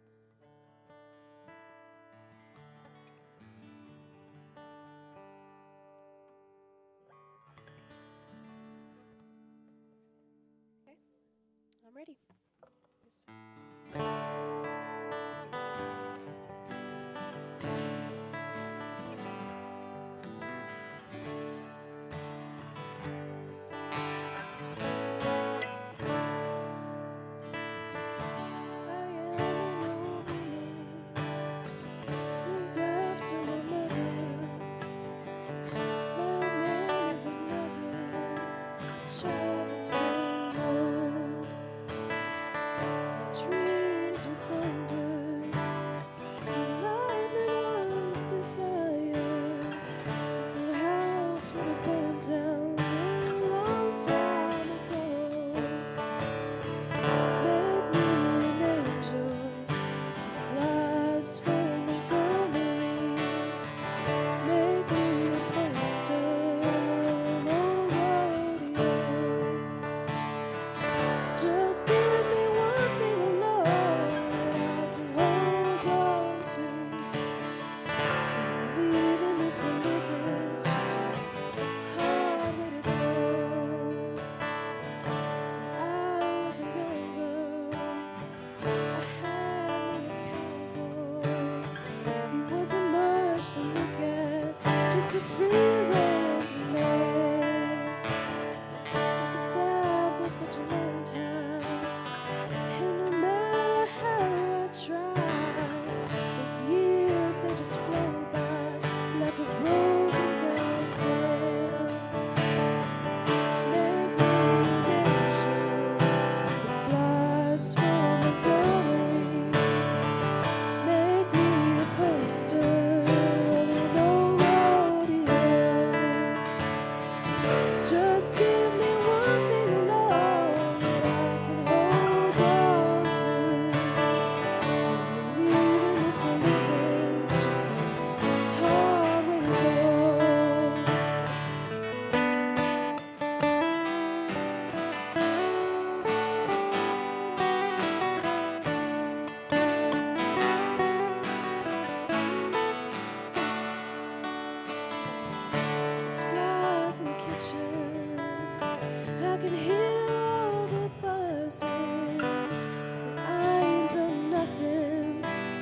Okay, I'm ready. Yes,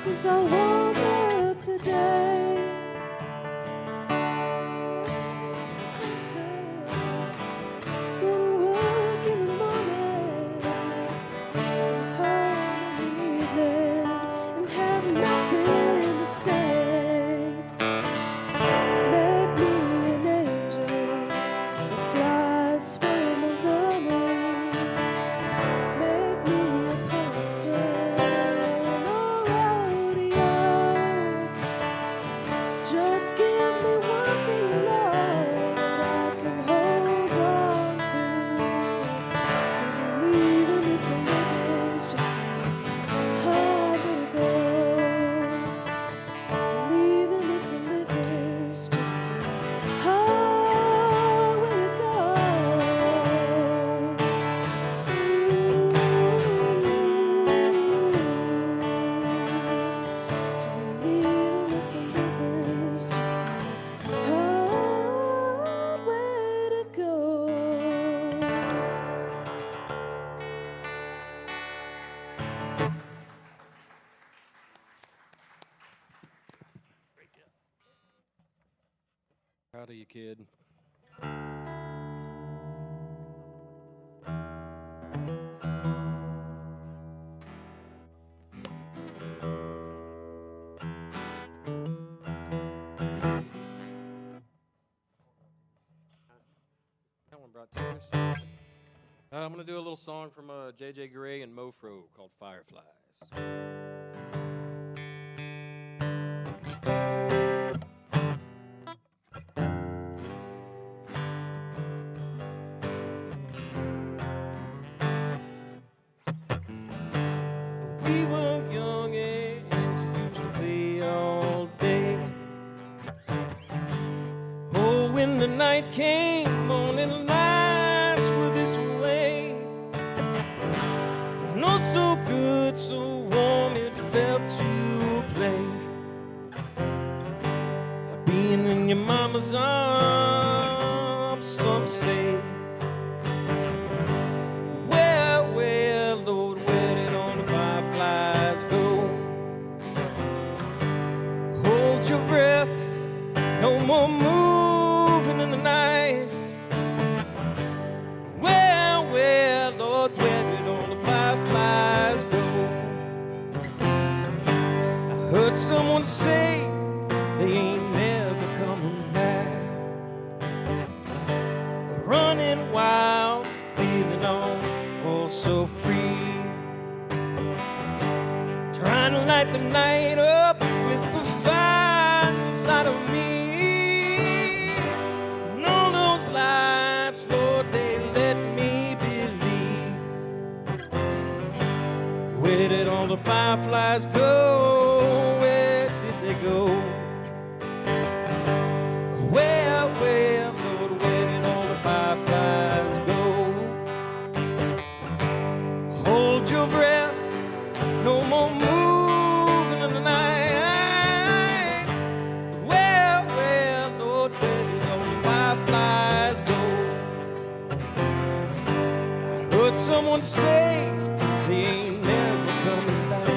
since I woke up today. Go to work in the morning, come home in the evening, and have nothing to say. Make me an angel that flies from Montgomery. Make me a poster on a rodeo. Proud of you, kid. That one brought tears. I'm going to do a little song from J.J. Gray and Mofro called Fireflies. We were young and used to play all day. Oh, when the night came on and the lights were this way. No, so good, so warm it felt to play. Like being in your mama's arms, some say. Well, well, Lord, where did all the fireflies go? Hold your breath, no more moving in the night. Well, well, Lord, where did all the fireflies go? I heard someone say they ain't never coming back. Running wild, feeling all so free. Trying to light the night up with the fire inside of me. And all those lights, Lord, they let me believe. Where did all the fireflies go? Where did they go? Well, well, Lord, where did all the fireflies go? Hold your breath, no more moving in the night. Well, well, Lord, where did all the fireflies go? I heard someone say they ain't never coming back.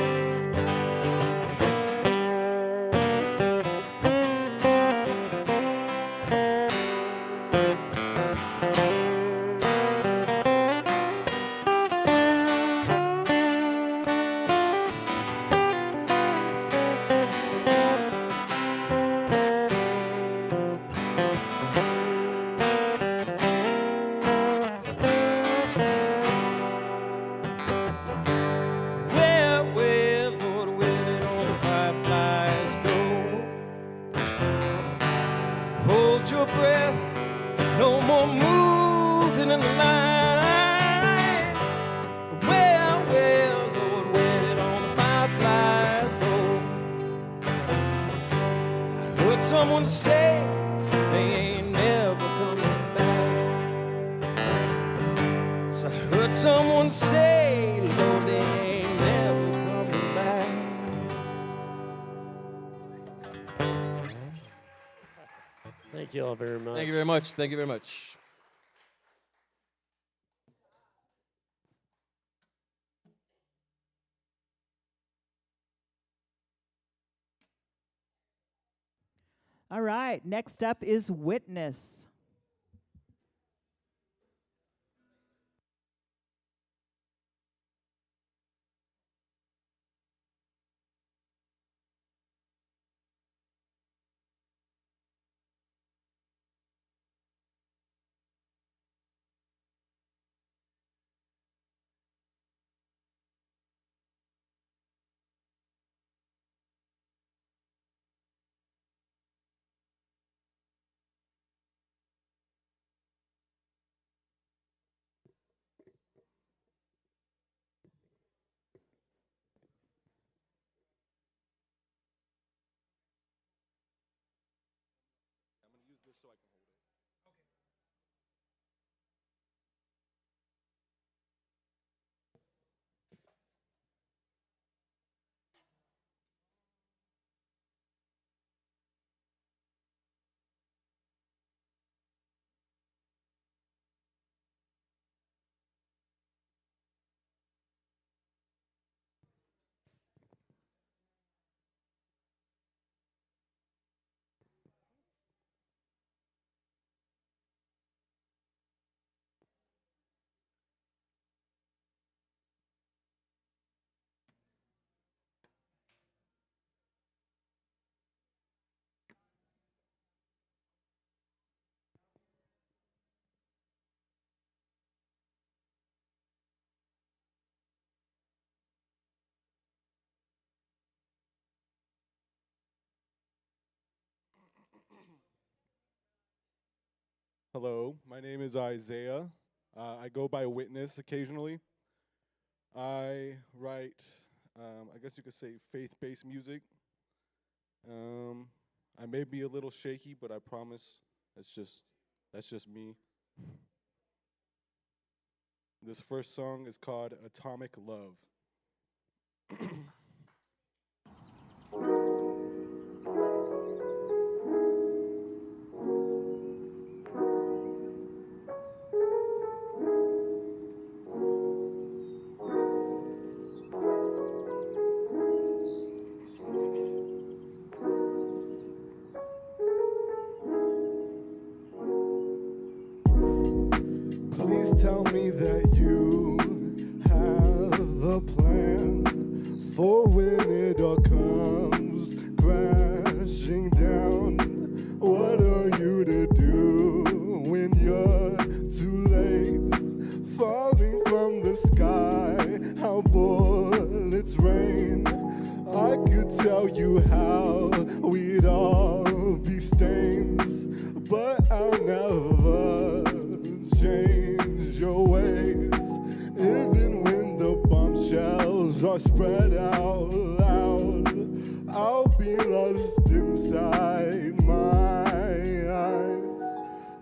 Well, well, Lord, where did all the fireflies go? Hold your breath, no more moving in the light. Well, well, Lord, where did all the fireflies go? I heard someone say they ain't never coming back. So I heard someone say, Lord, they ain't never coming back. Thank you all very much. Thank you very much. Thank you very much. All right, next up is Witness. Hello, my name is Isaiah. I go by Witness occasionally. I write, I guess you could say, faith-based music. I may be a little shaky, but I promise that's just me. This first song is called Atomic Love. Please tell me that you have a plan for when it all comes crashing down. What are you to do when you're too late? Falling from the sky, how bullets rain. I could tell you how we'd all be stains, but I'll never change your ways. Even when the bombshells are spread out loud, I'll be lost inside my eyes.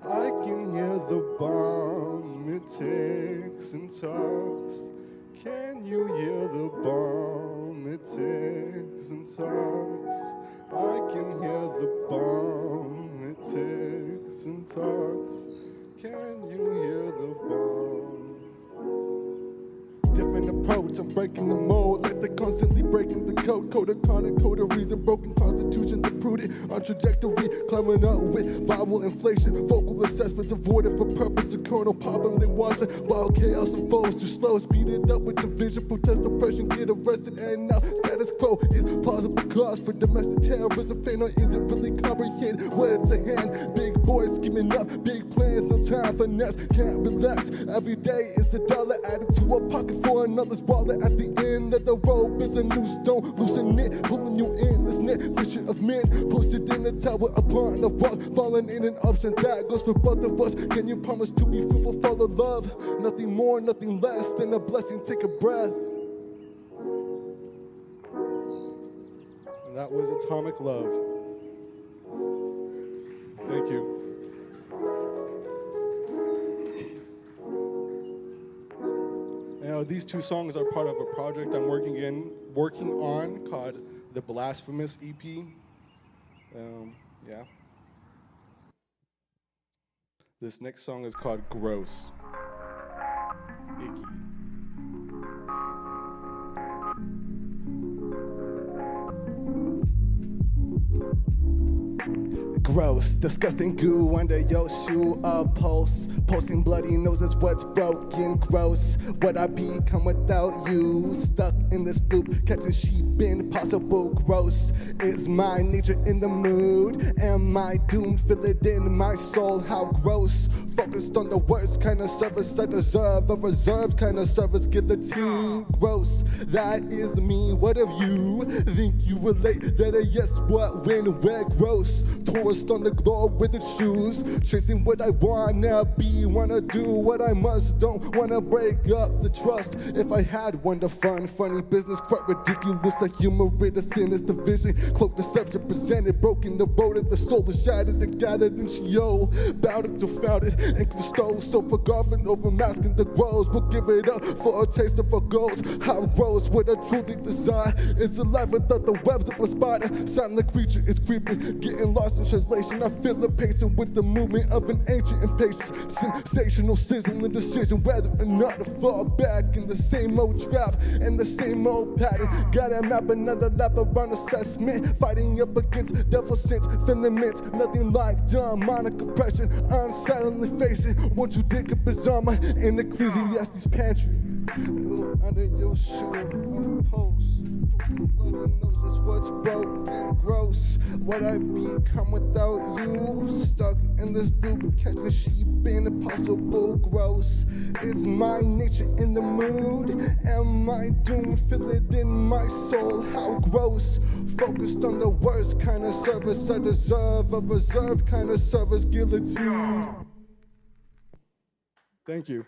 I can hear the bomb, it ticks and talks. Can you hear the bomb, it ticks and talks. I can hear the bomb, it ticks and talks. Can you hear the bomb? Different approach, I'm breaking the mold like they're constantly breaking the code. Code of conduct, code of reason, broken constitution, the prudent on trajectory, climbing up with viral inflation. Vocal assessments avoided for purpose of kernel popping, then watching while chaos unfolds too slow. Speed it up with division, protest oppression, get arrested, and now status quo is plausible cause for domestic terrorism. Faint or is it really comprehend what it's a hand? Big boys scheming up, big plans, no time for nuts, can't relax. Every day it's a dollar added to a pocket for another's wallet. At the end of the rope is a new stone, loosen it, pulling you in this net vision of men. Posted in the tower upon the rock, falling in an option that goes for both of us. Can you promise to be fruitful, follow love? Nothing more, nothing less than a blessing. Take a breath. And that was Atomic Love. Thank you. These two songs are part of a project I'm working on called the Blasphemous EP. Yeah. This next song is called Gross. Icky. Gross, disgusting goo under your shoe, a pulse. Posting bloody noses, what's broken, gross. What I become without you, stuck in this loop, catching sheep impossible, gross. Is my nature in the mood? Am I doomed? Feel it in my soul, how gross. Focused on the worst kind of service I deserve, a reserved kind of service, guillotine, gross. That is me, what of you? Think you relate that a yes, what, when, where, gross. Tourist on the globe with its shoes, chasing what I wanna be, wanna do what I must, don't wanna break up the trust. If I had one to fun, funny business, quite ridiculous, a humor with a sinister vision, cloak deception presented, broken the road of the soul is shattered and gathered in Sheol, bowed it to found it, and Christo, so forgotten over masking the grows, we'll give it up for a taste of our goals, how gross, what I truly desire, it's alive without the webs of a spider, silent creature is creeping, getting lost in translation, I feel it pacing with the movement of an ancient impatience, sensational sizzling decision, whether or not to fall back in the same old trap, and the same old pattern, gotta map another lap around assessment, fighting up against devil sense, filaments, nothing like demonic oppression, I'm silently facing, won't you dig up his armor in Ecclesiastes pantry, under your shoe, on the post, bloody nose is what's broken, gross, what I become without you, stuck in this loop, catching sheep impossible, gross, is my nature in the mood, am I doomed, feel it in my soul, how gross, focused on the worst kind of service I deserve, a reserved kind of service, guillotine. Thank you.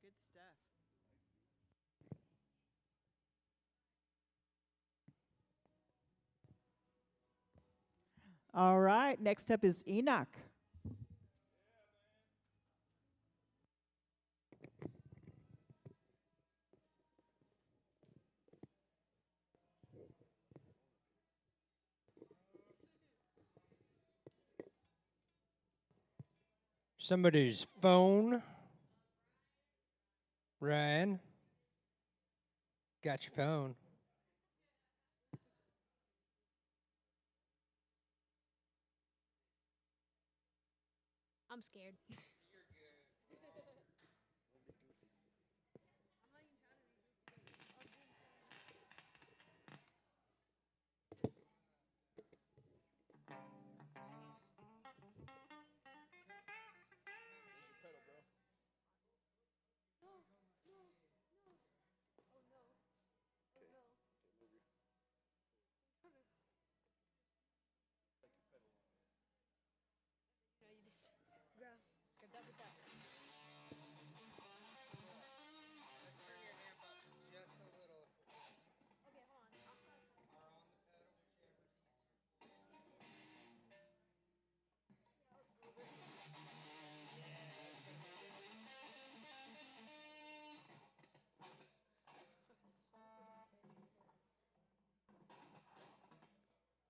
Good stuff. All right, next up is Enoch. Somebody's phone. Ryan, got your phone. I'm scared. Grab that with that. Let's turn your amp up just a little. Okay, hold on. Or on the pedal, whichever's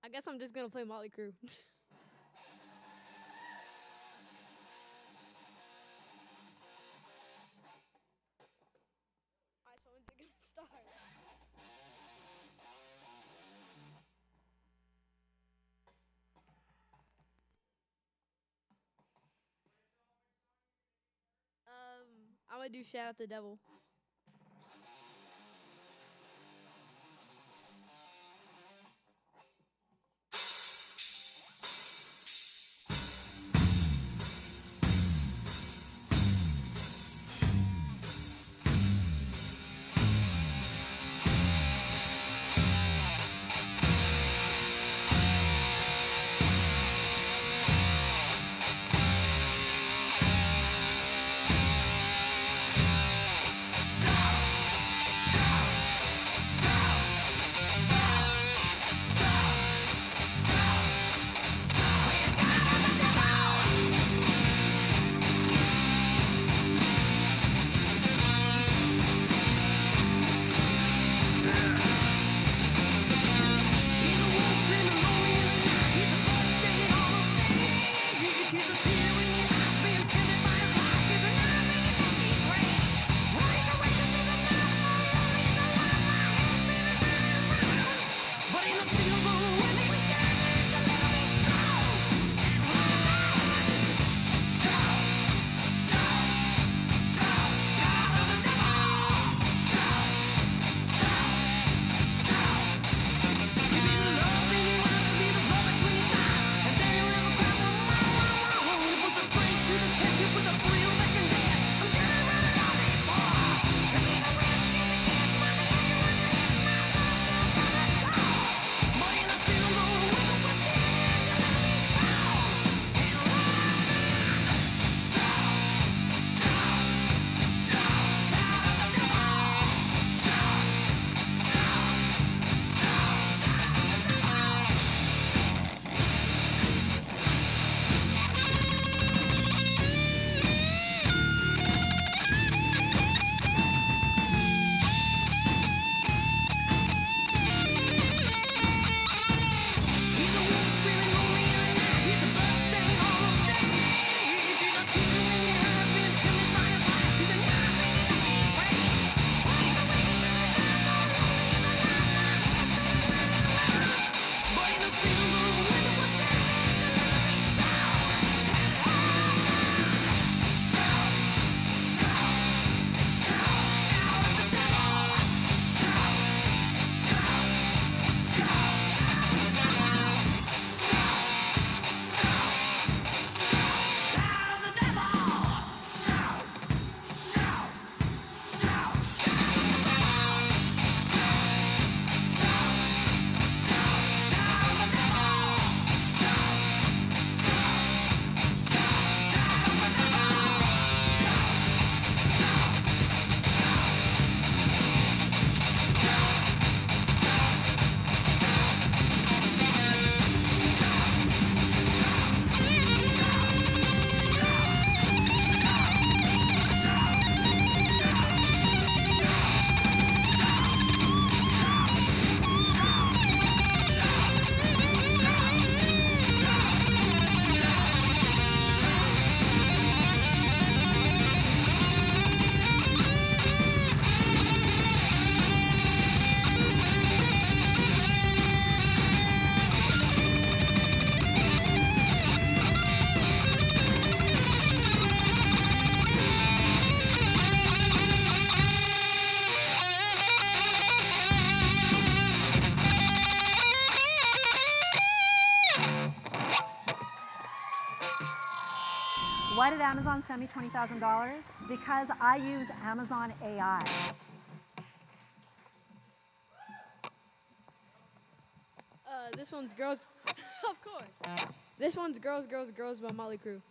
I guess I'm just gonna play Motley Crue. Alright, so when's it gonna start? I'm gonna do Shout Out the Devil. Why did Amazon send me $20,000? Because I use Amazon AI. This one's Girls, of course. This one's Girls, Girls, Girls by Motley Crue.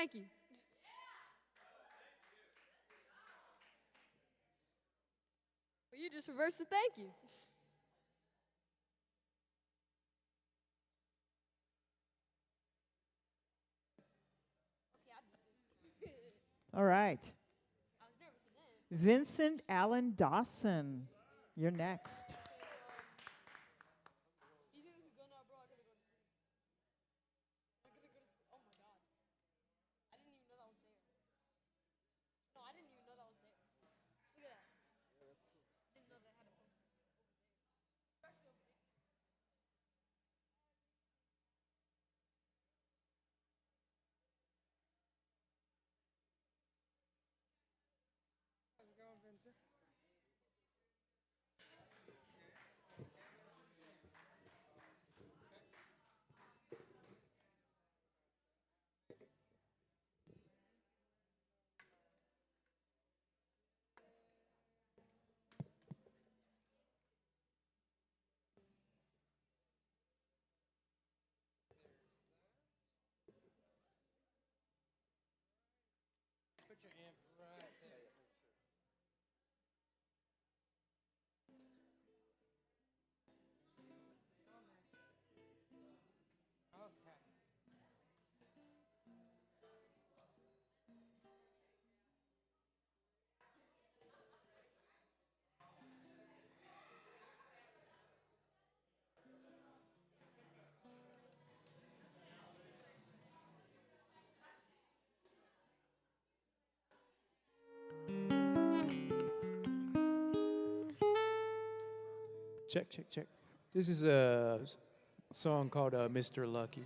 thank you. Well, you just reversed the thank you. All right. Vincent Allen Dawson, you're next. Put your amp right there. Okay. Check, check, check. This is a song called Mr. Lucky.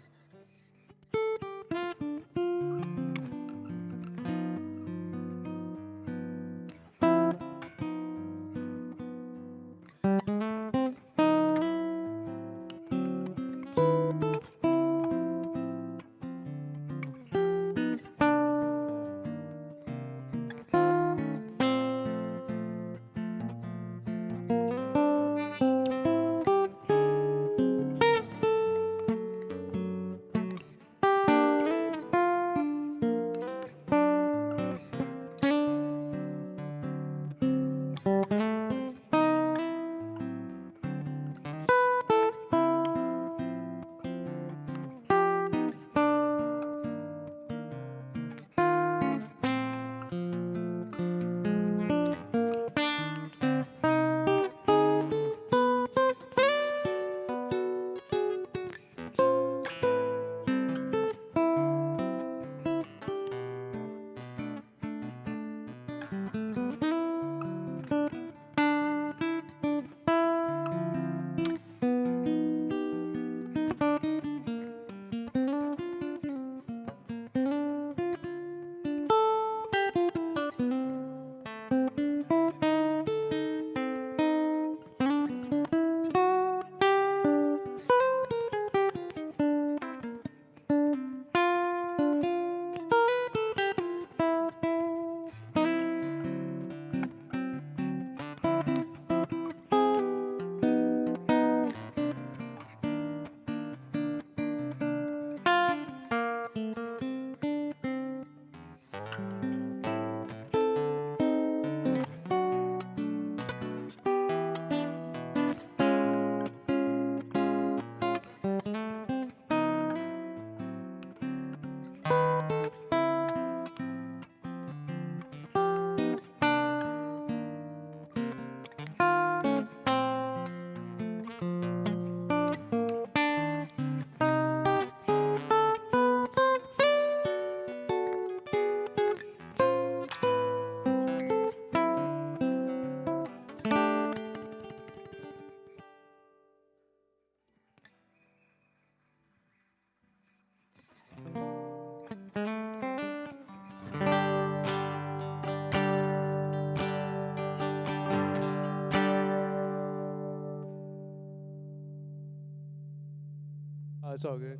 It's all good.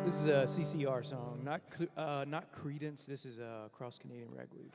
This is a CCR song, not Credence. This is a Cross Canadian Ragweed.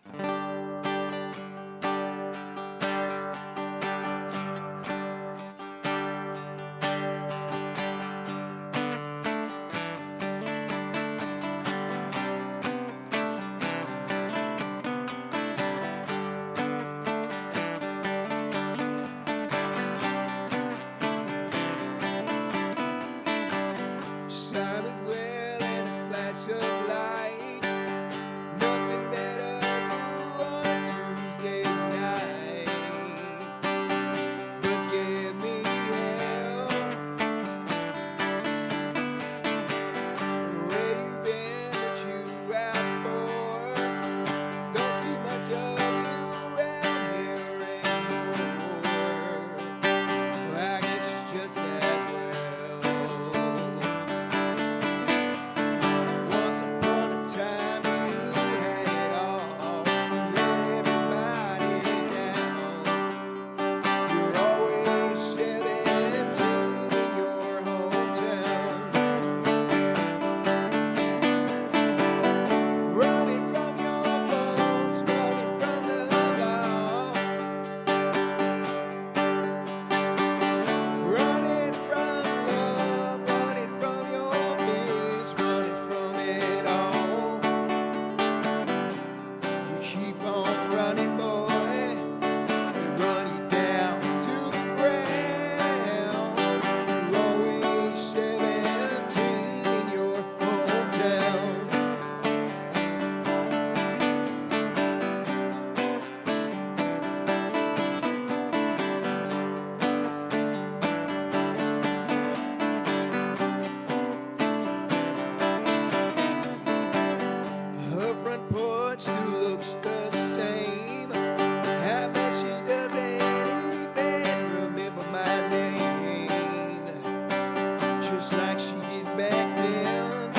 just like she did back then.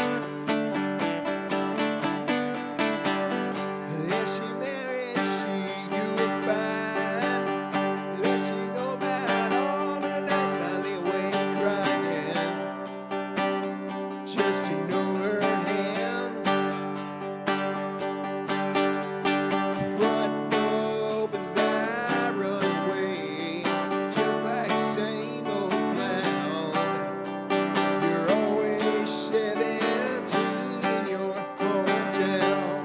Yeah, she married, she doing fine. Does she know about all the nights I lay awake crying just to know her hand? Front door opens, I run away, just like the same old clown. You're always 17 in your hometown.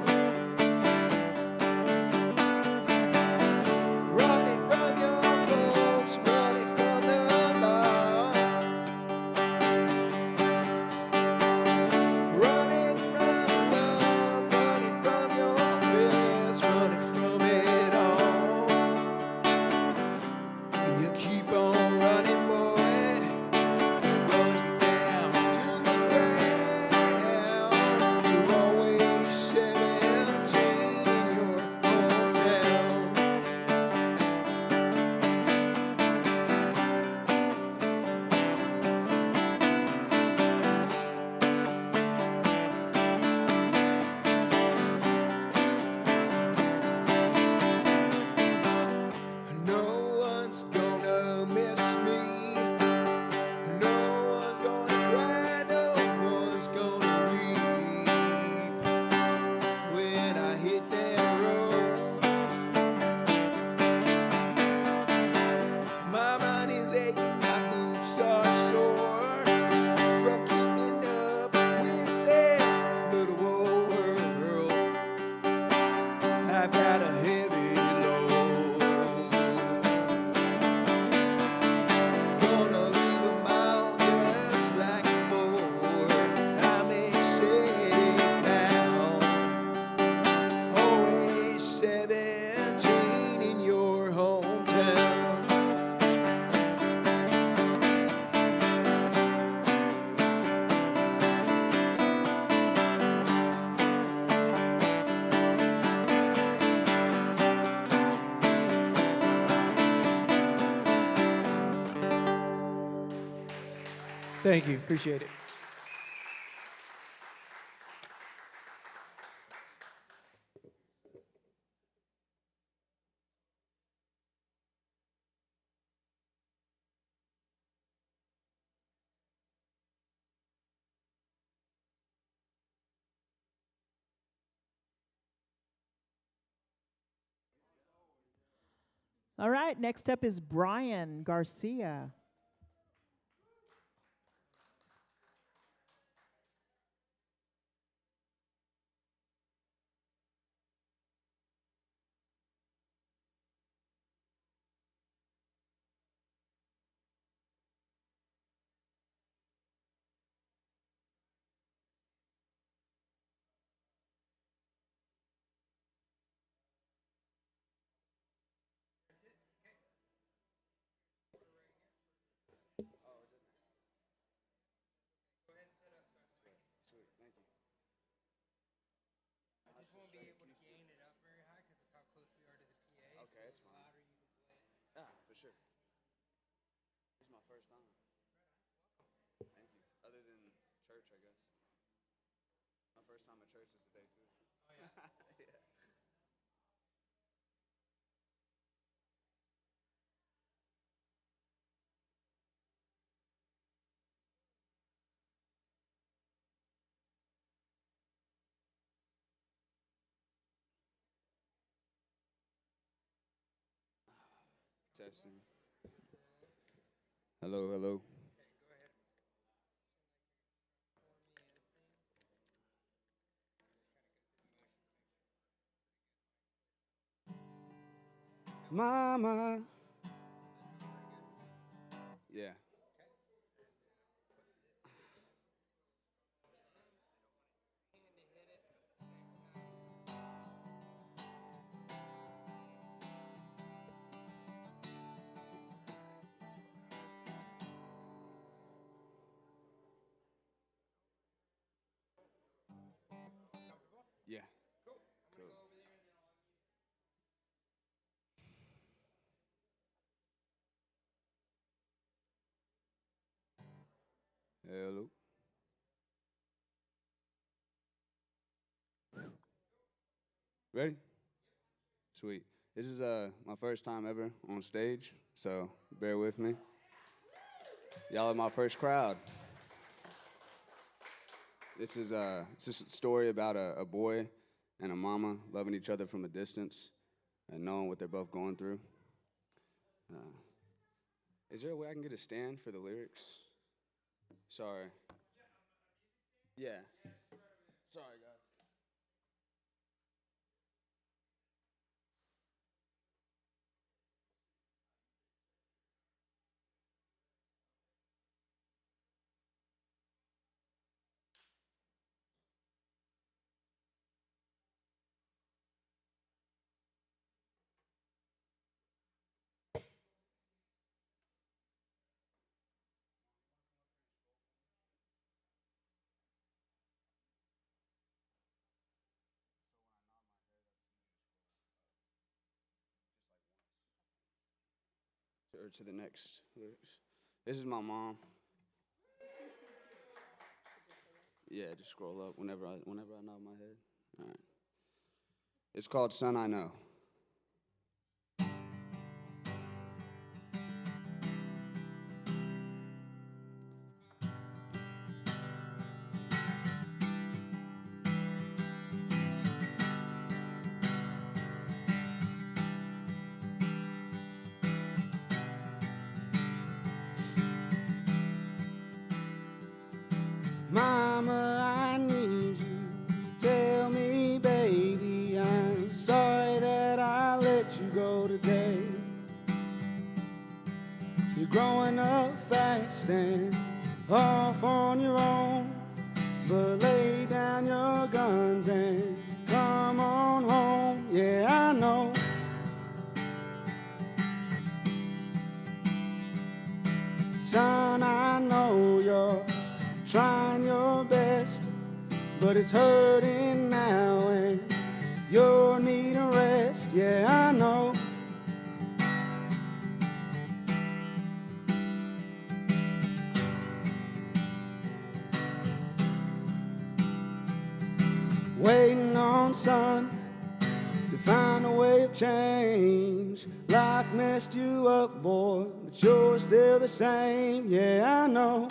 Running from your folks, running from the law. Running from love, running from your fears, running from it all. You keep on running, boy, run you down to the ground. You're always 17 in your hometown. No one's gonna miss me. No one's gonna cry. No one's gonna weep when I hit that road. My mind is aching, my boots are sore from keeping up with that little old world. I've got a heavy load. Gonna leave 'em all just like before. I'm excited now. Always 17 in your hometown. Thank you. Appreciate it. All right, next up is Brian Garcia. Testing. Hello, hello. Mama. Yeah. Yeah. Cool. Hello. Ready? Sweet. This is my first time ever on stage, so bear with me. Y'all are my first crowd. This is it's just a story about a boy and a mama loving each other from a distance and knowing what they're both going through. Is there a way I can get a stand for the lyrics? Sorry. Yeah. Sorry, guys. Or to the next lyrics. This is my mom. Yeah, just scroll up whenever I nod my head. All right. It's called Son I Know. Mama, I need you. Tell me, baby, I'm sorry that I let you go today. You're growing up fast and off on your own, but lay down your guns and come on home. Yeah, I know. Son, I know you're trying your best, but it's hurting now and you're needing rest. Yeah, I know. Waiting on son to find a way of change. Life messed you up, boy, but you're still the same. Yeah, I know.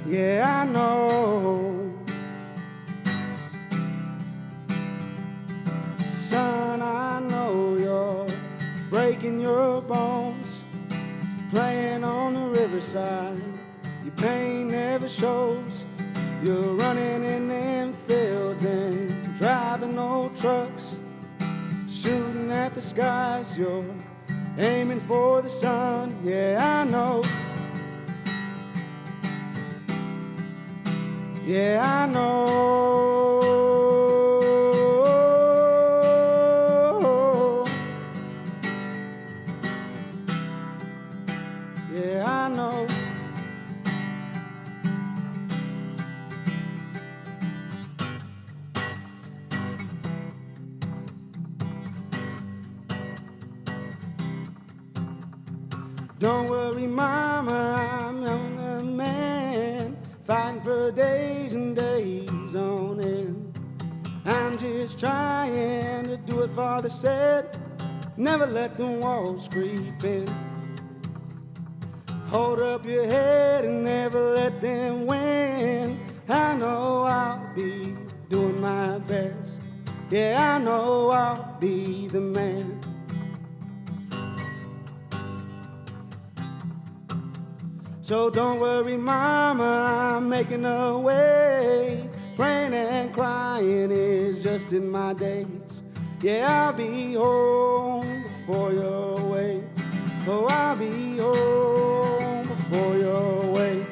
Yeah, I know. Son, I know you're breaking your bones, playing on the riverside. Your pain never shows. You're running in them fields and driving old trucks, shooting at the skies. You're aiming for the sun. Yeah, I know. Yeah, I know. Yeah, I know. Don't worry, mama, I'm a man, fighting for days and days on end. I'm just trying to do it for the set, never let the walls creep in. Hold up your head and never let them win. I know I'll be doing my best. Yeah, I know I'll be the man. So don't worry, mama, I'm making a way. Praying and crying is just in my days. Yeah, I'll be home before you're away. Oh, I'll be home before you're away.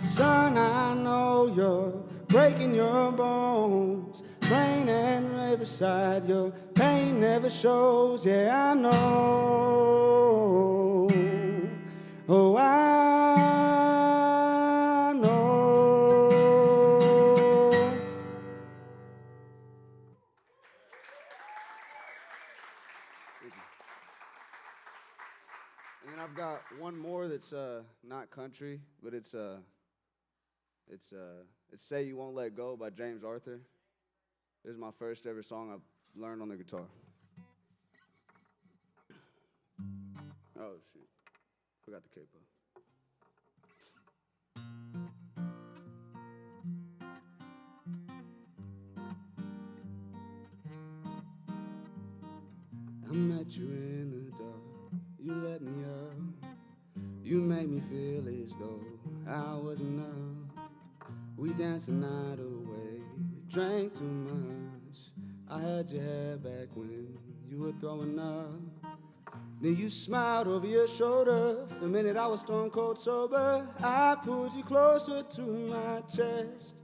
Son, I know you're breaking your bones, rain and riverside, your pain never shows. Yeah, I know. Oh, I know. one more that's not country, but it's "Say You Won't Let Go" by James Arthur. This is my first ever song I've learned on the guitar. Oh shoot, forgot the capo. I met you in the dark, you let me up. You made me feel as though I was enough. We danced the night away, we drank too much. I had your hair back when you were throwing up. Then you smiled over your shoulder. The minute I was stone cold sober, I pulled you closer to my chest.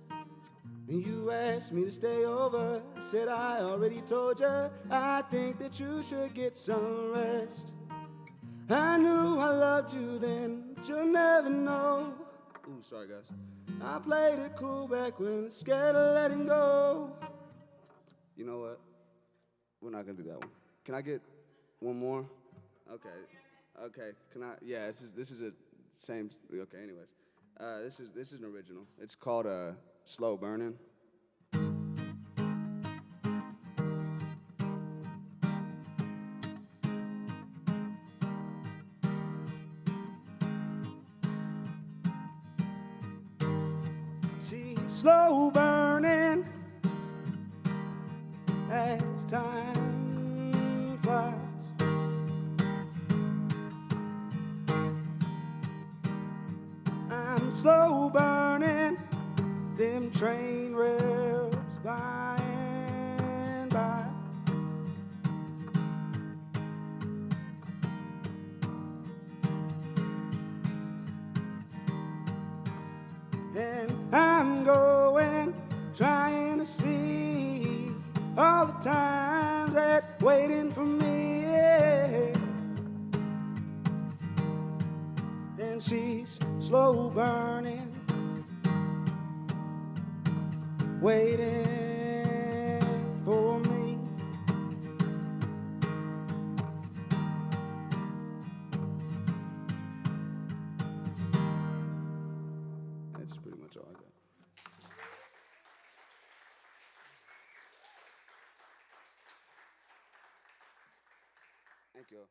And you asked me to stay over. I said I already told you, I think that you should get some rest. I knew I loved you then, but you'll never know. Ooh, sorry guys. I played it cool back when, scared of letting go. You know what? We're not gonna do that one. Can I get one more? Okay. Can I? Yeah, this is a same. Okay. Anyways, this is an original. It's called "Slow Burning." She's slow burning as time flies. I'm slow burning them train rails by and by. And I'm going, trying to see all the times that's waiting for me. And she's slow burning, waiting for me. That's pretty much all I got. Thank you.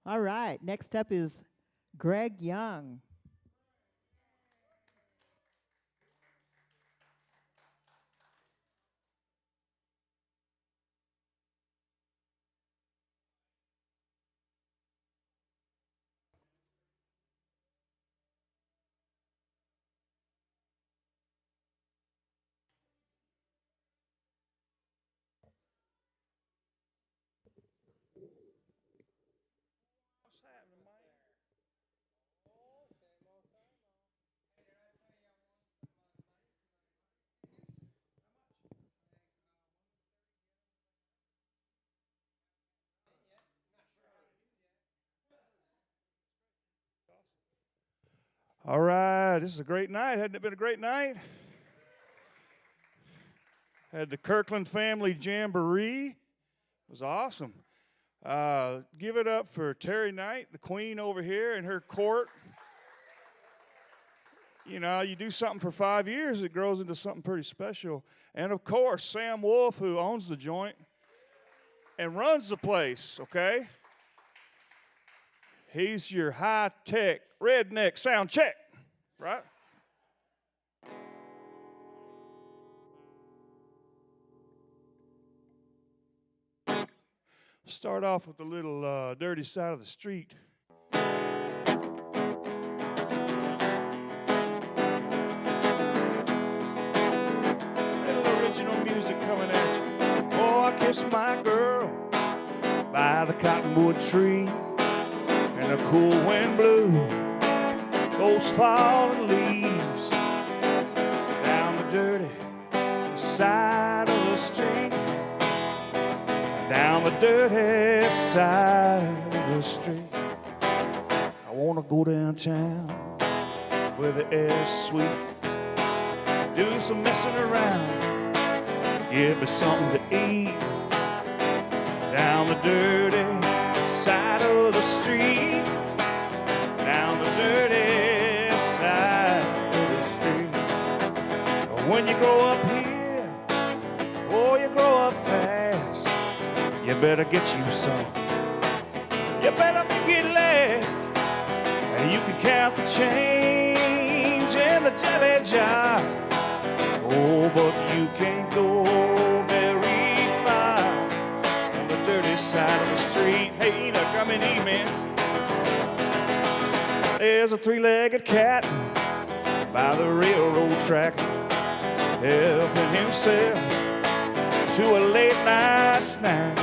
All right, next up is Greg Young. All right, this is a great night. Hadn't it been a great night? Had the Kirkland Family Jamboree. It was awesome. Give it up for Terry Knight, the queen over here in her court. You know, you do something for 5 years, it grows into something pretty special. And, of course, Sam Wolf, who owns the joint and runs the place, okay? He's your high-tech, redneck sound check, right? Start off with a little Dirty Side of the Street. Little original music coming at you. Oh, I kissed my girl by the cottonwood tree, and the cool wind blew those fallen leaves down the dirty side of the street, down the dirty side of the street. I wanna go downtown, where the air's sweet. Do some messing around, give me something to eat. Down the dirty side of the street, down the dirty side of the street. When you grow up here, oh, you grow up fast. You better get you some. You better make it last. And you can count the change in the jelly jar. Oh, but you can't go very far on the dirty side of the street. Hey, now come and eat, man. There's a three-legged cat by the railroad track, helping himself to a late-night snack.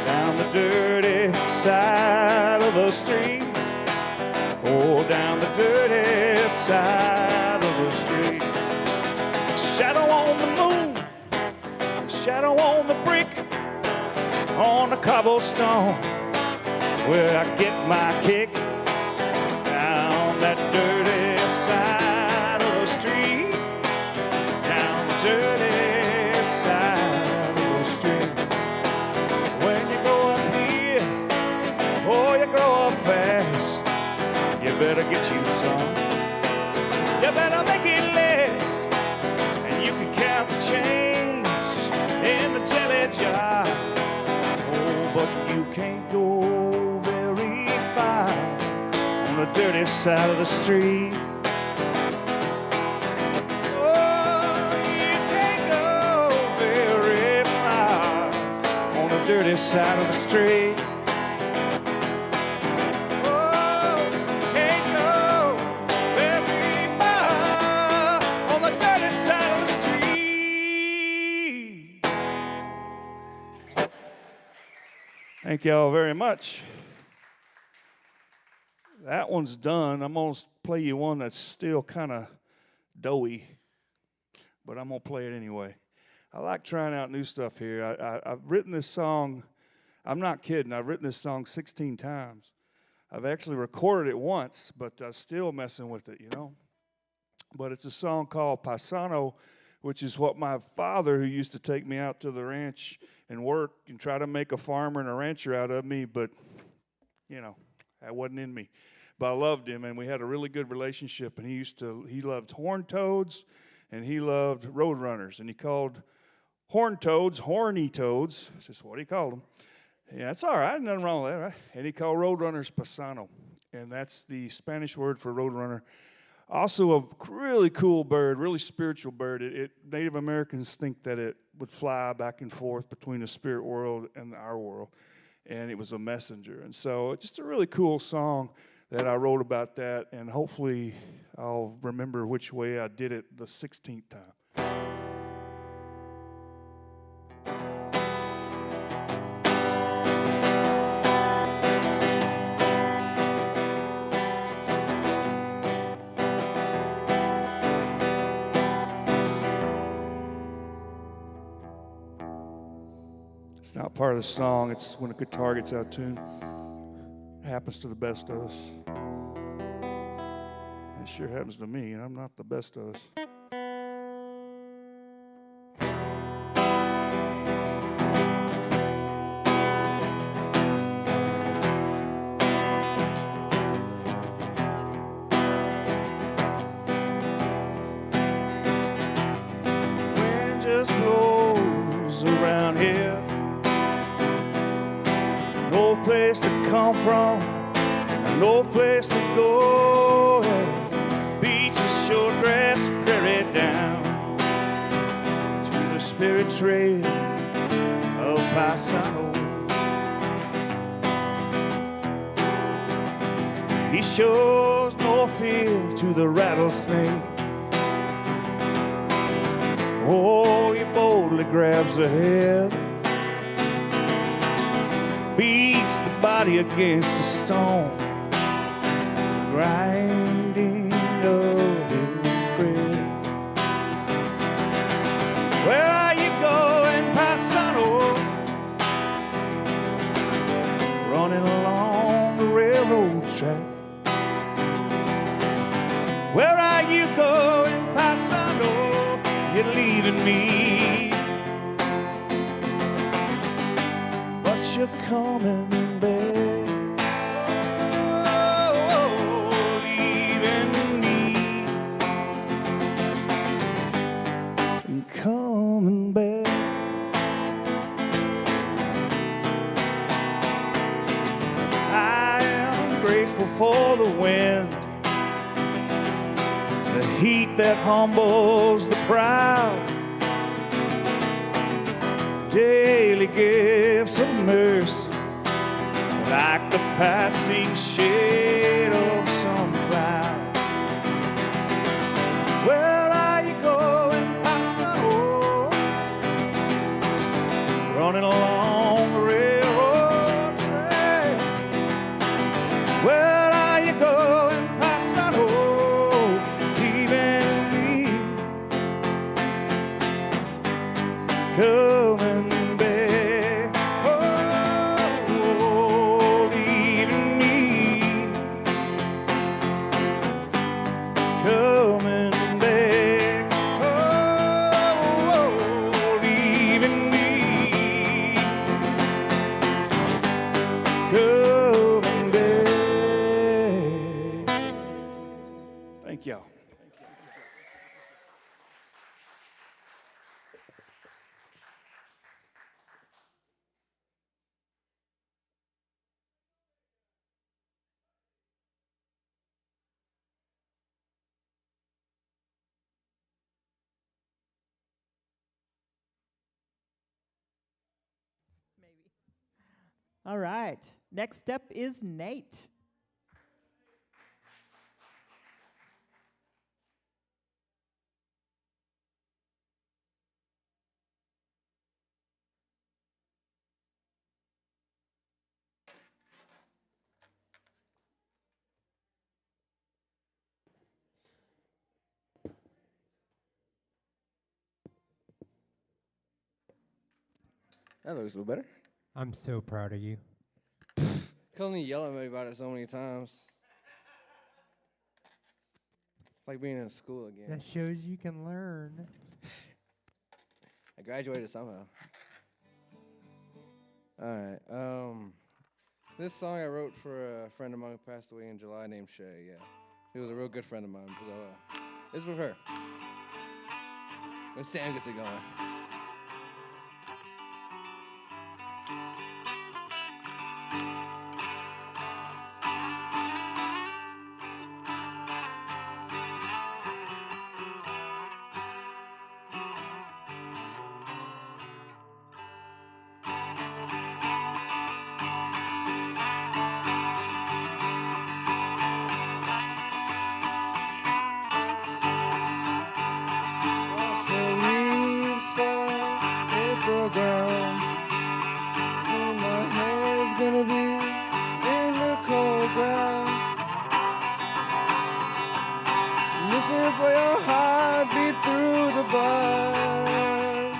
Down the dirty side of the street, oh, down the dirty side of the street. Shadow on the moon, shadow on the brick, on the cobblestone, where I get my kick. Down that dirty side of the street, down the dirty side of the street. When you grow up here, oh, you grow up fast. You better get you some. You better make it last. And you can count the change in the jelly jar. Oh, but you can't go very far on the dirty side of the street. Dirty side of the street. Oh, can't go very far on the dirty side of the street. Thank y'all very much. That one's done. I'm going to play you one that's still kind of doughy, but I'm going to play it anyway. I like trying out new stuff here. I've written this song, I'm not kidding, I've written this song 16 times. I've actually recorded it once, but I'm still messing with it, you know. But it's a song called Paisano, which is what my father, who used to take me out to the ranch and work and try to make a farmer and a rancher out of me, but, you know, that wasn't in me. But I loved him, and we had a really good relationship, and he loved horned toads, and he loved roadrunners, and he called horned toads, horny toads. That's just what he called them. Yeah, that's all right. Nothing wrong with that, right? And he called roadrunners Paisano, and that's the Spanish word for roadrunner. Also a really cool bird, really spiritual bird. Native Americans think that it would fly back and forth between the spirit world and our world, and it was a messenger. And so just a really cool song that I wrote about that, and hopefully I'll remember which way I did it the 16th time. It's not part of the song, it's when a guitar gets out of tune. It happens to the best of us. It sure happens to me, and I'm not the best of us. Wind just blows around here. No place to come from, no place to go. Beats the short grass prairie down to the spirit trail of Paisano. He shows no fear to the rattlesnake. Oh, he boldly grabs the head, beats the body against a stone, grinding of his bread. Where are you going, Paisano? Running along the railroad track. you're leaving me, but you're coming back. Oh, leaving me and coming back. I am grateful for the wind, the heat that humbles the proud, daily gifts of mercy, like the passing shade of some cloud. Where are you going, Paso? Running along the railroad track. Where are you going, Paso? Leaving me, coming back. Oh, leaving me, coming back. Oh, leaving me, coming back. Thank y'all. All right. Next up is Nate. That looks a little better. I'm so proud of you. Colin yelled at me about it so many times. It's like being in school again. That shows you can learn. I graduated somehow. All right. This song I wrote for a friend of mine who passed away in July named Shay. Yeah, she was a real good friend of mine. So, this is with her. When Sam gets it going. For your heartbeat through the bars,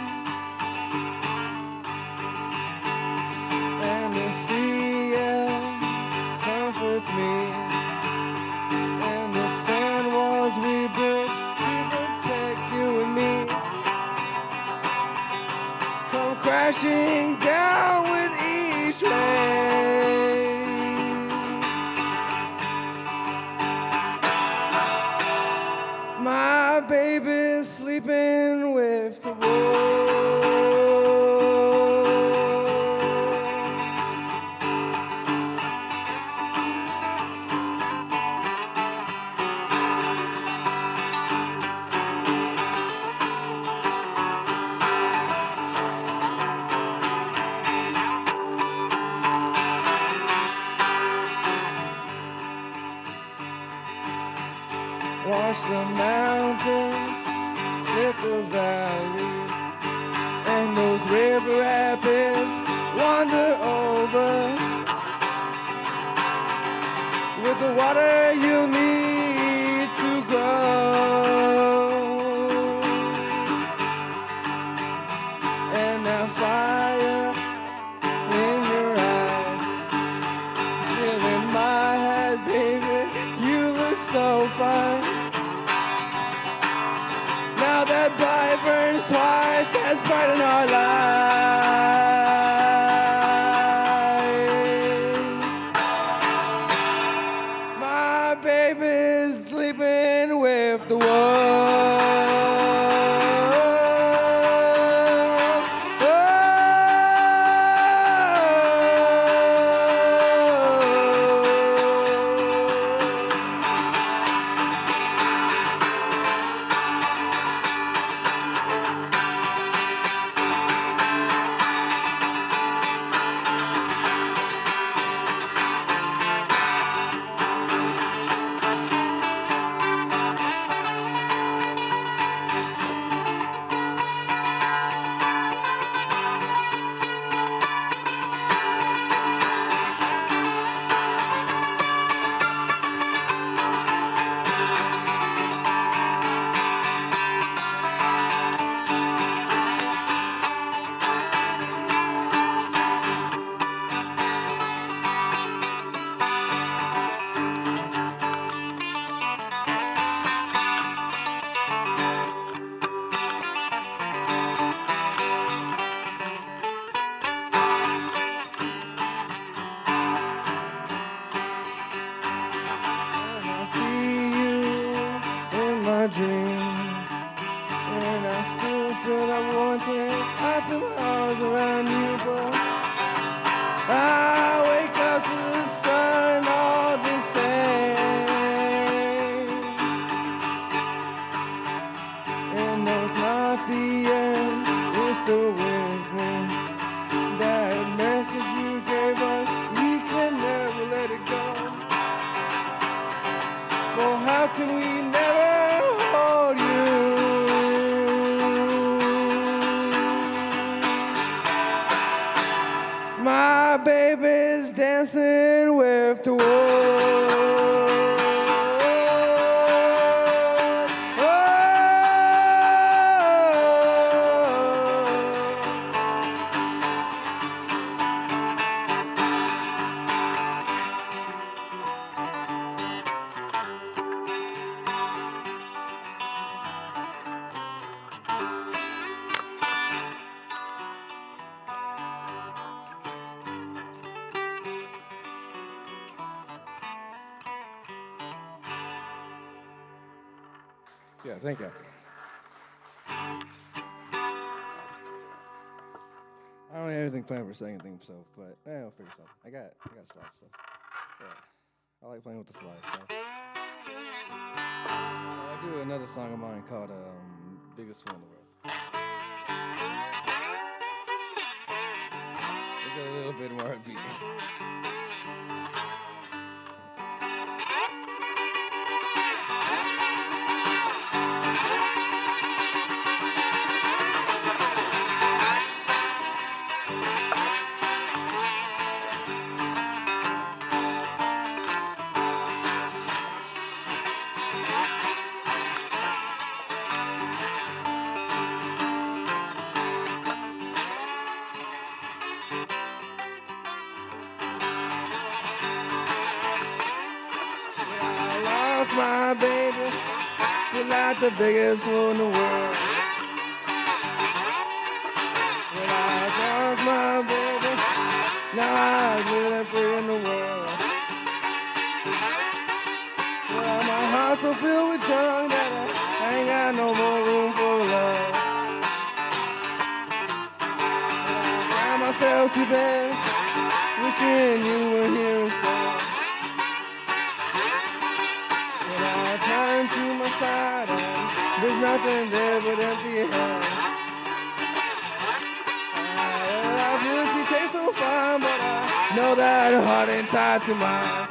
and the sea air comforts me, and the sand walls we built to protect you and me come crashing down with each rain. My baby's sleeping with the wolves. Wash the mountains, split the valleys, burns twice as bright in our lives. My baby's sleeping with the Yeah, thank you. I don't have anything planned for second theme, so but I'll figure something. I got slides, so yeah. I like playing with the slides. So. I do another song of mine called "Biggest Fool in the World." It's a little bit more upbeat. My baby, you're not the biggest fool in the world. When I lost my baby, now I'm really free in the world. Well, my heart's so filled with junk that I ain't got no more room for love. Well, I cry myself to bed, wishing you were here instead. Turn to my side and there's nothing there but empty hands. Life usually tastes so fine, but I know that her heart ain't tied to mine.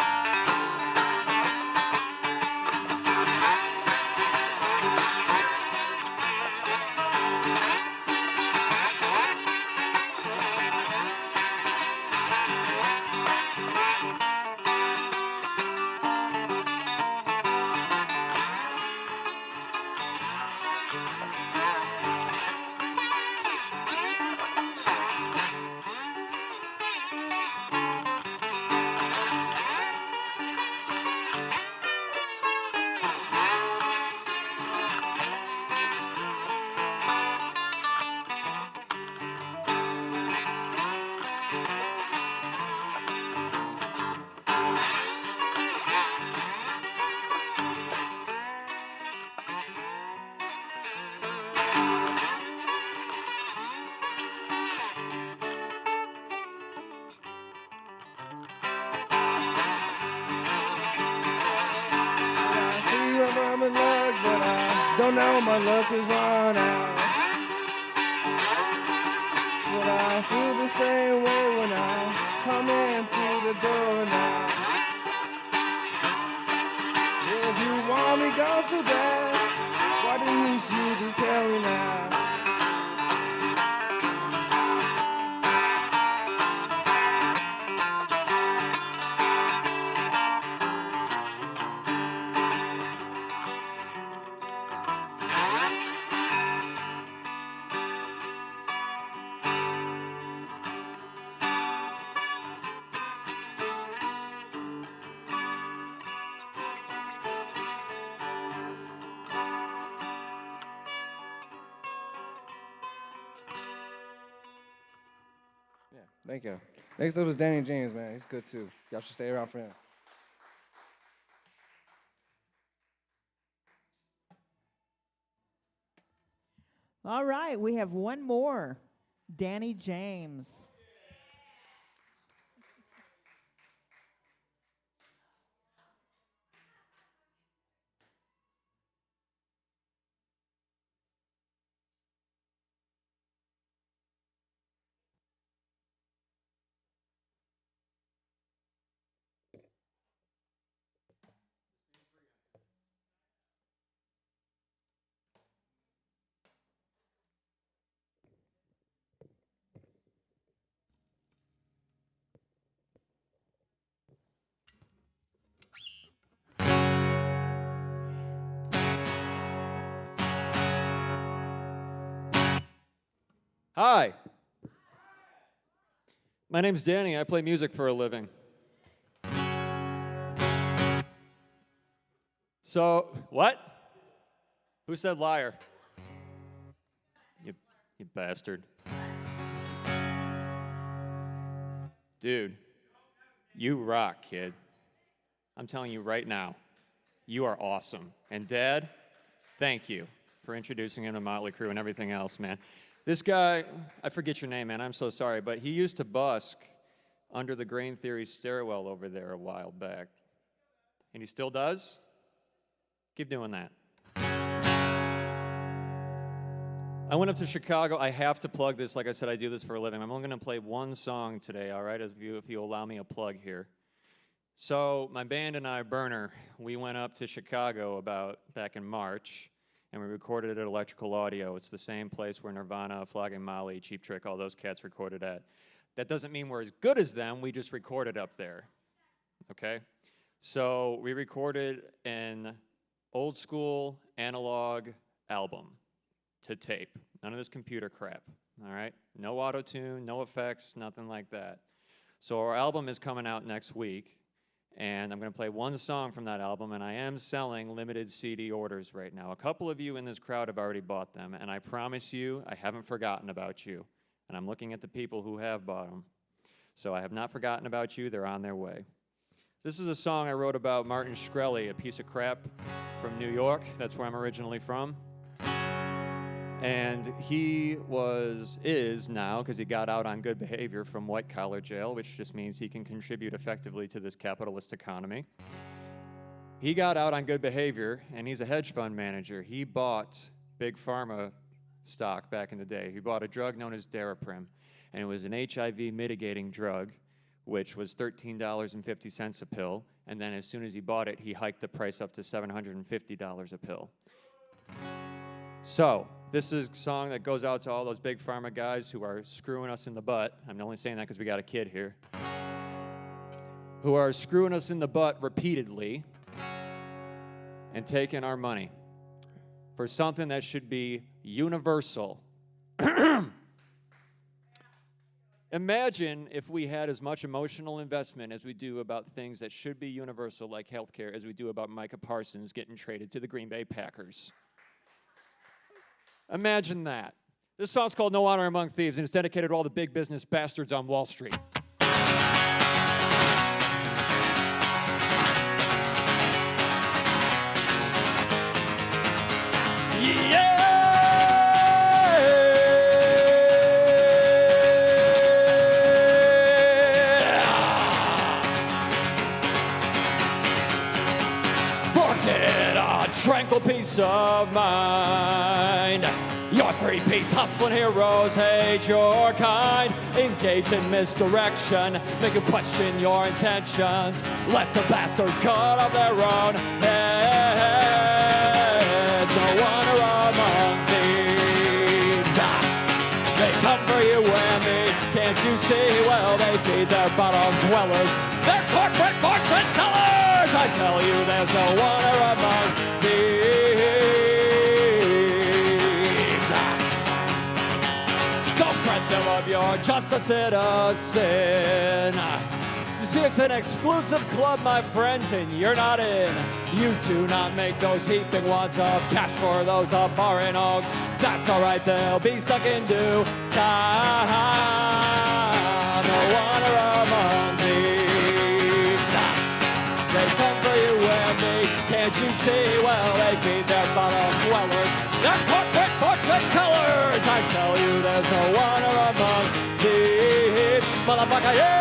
no, my luck has run out. But I feel the same way when I come in through the door now. If you want me gone so bad, why didn't you just tell me now? Thank you. Next up is Danny James, man. He's good too. Y'all should stay around for him. All right, we have one more. Danny James. Hi. My name's Danny. I play music for a living. So, what? Who said liar? You bastard. Dude, you rock, kid. I'm telling you right now, you are awesome. And Dad, thank you for introducing him to Motley Crue and everything else, man. This guy, I forget your name, man, I'm so sorry, but he used to busk under the Grain Theory stairwell over there a while back. And he still does? Keep doing that. I went up to Chicago. I have to plug this. Like I said, I do this for a living. I'm only going to play one song today, all right, if you allow me a plug here. So my band and I, Burner, we went up to Chicago back in March, and we recorded at Electrical Audio. It's the same place where Nirvana, Flogging Molly, Cheap Trick, all those cats recorded at. That doesn't mean we're as good as them. We just recorded up there, okay? So we recorded an old school analog album to tape. None of this computer crap, all right? No auto-tune, no effects, nothing like that. So our album is coming out next week, and I'm going to play one song from that album, and I am selling limited CD orders right now. A couple of you in this crowd have already bought them, and I promise you, I haven't forgotten about you. And I'm looking at the people who have bought them. So I have not forgotten about you. They're on their way. This is a song I wrote about Martin Shkreli, a piece of crap from New York. That's where I'm originally from. And he is now, because he got out on good behavior from white-collar jail, which just means he can contribute effectively to this capitalist economy. He got out on good behavior, and he's a hedge fund manager. He bought Big Pharma stock back in the day. He bought a drug known as Daraprim, and it was an HIV mitigating drug, which was $13.50 a pill, and then as soon as he bought it, he hiked the price up to $750 a pill. So, this is a song that goes out to all those big pharma guys who are screwing us in the butt. I'm only saying that because we got a kid here. Who are screwing us in the butt repeatedly and taking our money for something that should be universal. Imagine if we had as much emotional investment as we do about things that should be universal, like healthcare, as we do about Micah Parsons getting traded to the Green Bay Packers. Imagine that. This song's called No Honor Among Thieves, and it's dedicated to all the big business bastards on Wall Street. Yeah! Forget a tranquil piece peace of mind. Your three-piece hustling heroes hate your kind. Engage in misdirection, make you question your intentions. Let the bastards cut off their own heads. No wonder among thieves. They come for you and me, can't you see? Well, they feed their bottom dwellers. They're corporate fortune tellers. I tell you, there's no wonder among thieves. Of you're just a citizen. You see, it's an exclusive club, my friends, and you're not in. You do not make those heaping wads of cash for those of barren oaks. That's alright, they'll be stuck in due time. No wonder among thieves. They come for you and me, can't you see? Well, they feed their bottom dwellers. They're corporate fortune tellers. I tell you, there's no wonder among these motherfucker, yeah!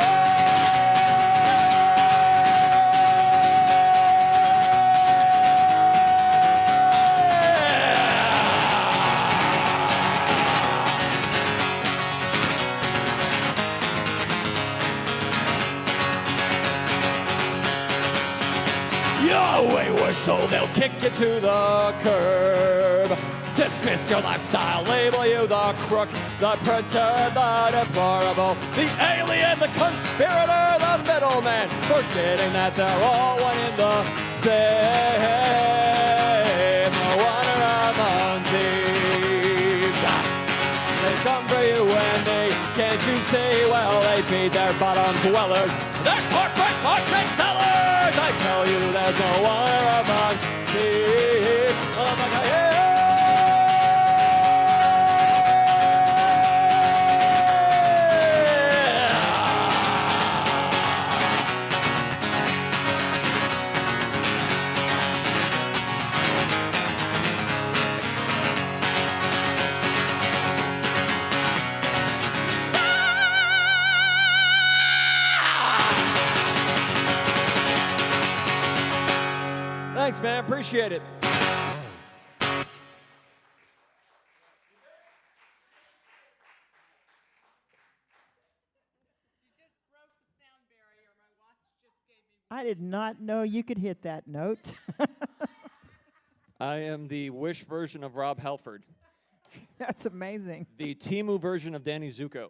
Your wayward soul, they'll kick you to the curb. Dismiss your lifestyle, label you the crook, the pretend, the deplorable, the alien, the conspirator, the middleman, forgetting that they're all one in the same. No wonder among thieves. They come for you and me, can't you see? Well, they feed their bottom dwellers. They're corporate fortune tellers. I tell you, there's no wonder among thieves. Motherfucker, yeah. Thanks, man. Appreciate it. I did not know you could hit that note. I am the Wish version of Rob Halford. That's amazing. The Timu version of Danny Zuko.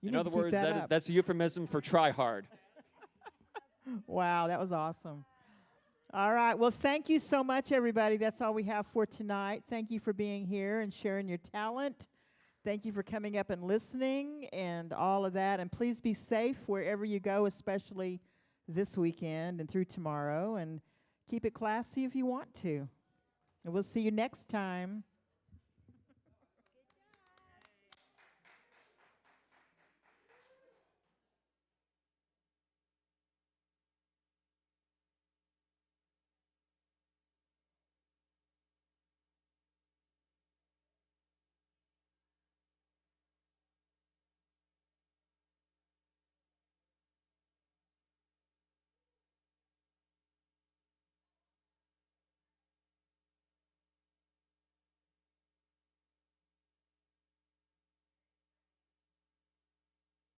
In other words, that's a euphemism for try hard. Wow, that was awesome. All right. Well, thank you so much, everybody. That's all we have for tonight. Thank you for being here and sharing your talent. Thank you for coming up and listening and all of that. And please be safe wherever you go, especially this weekend and through tomorrow. And keep it classy if you want to. And we'll see you next time.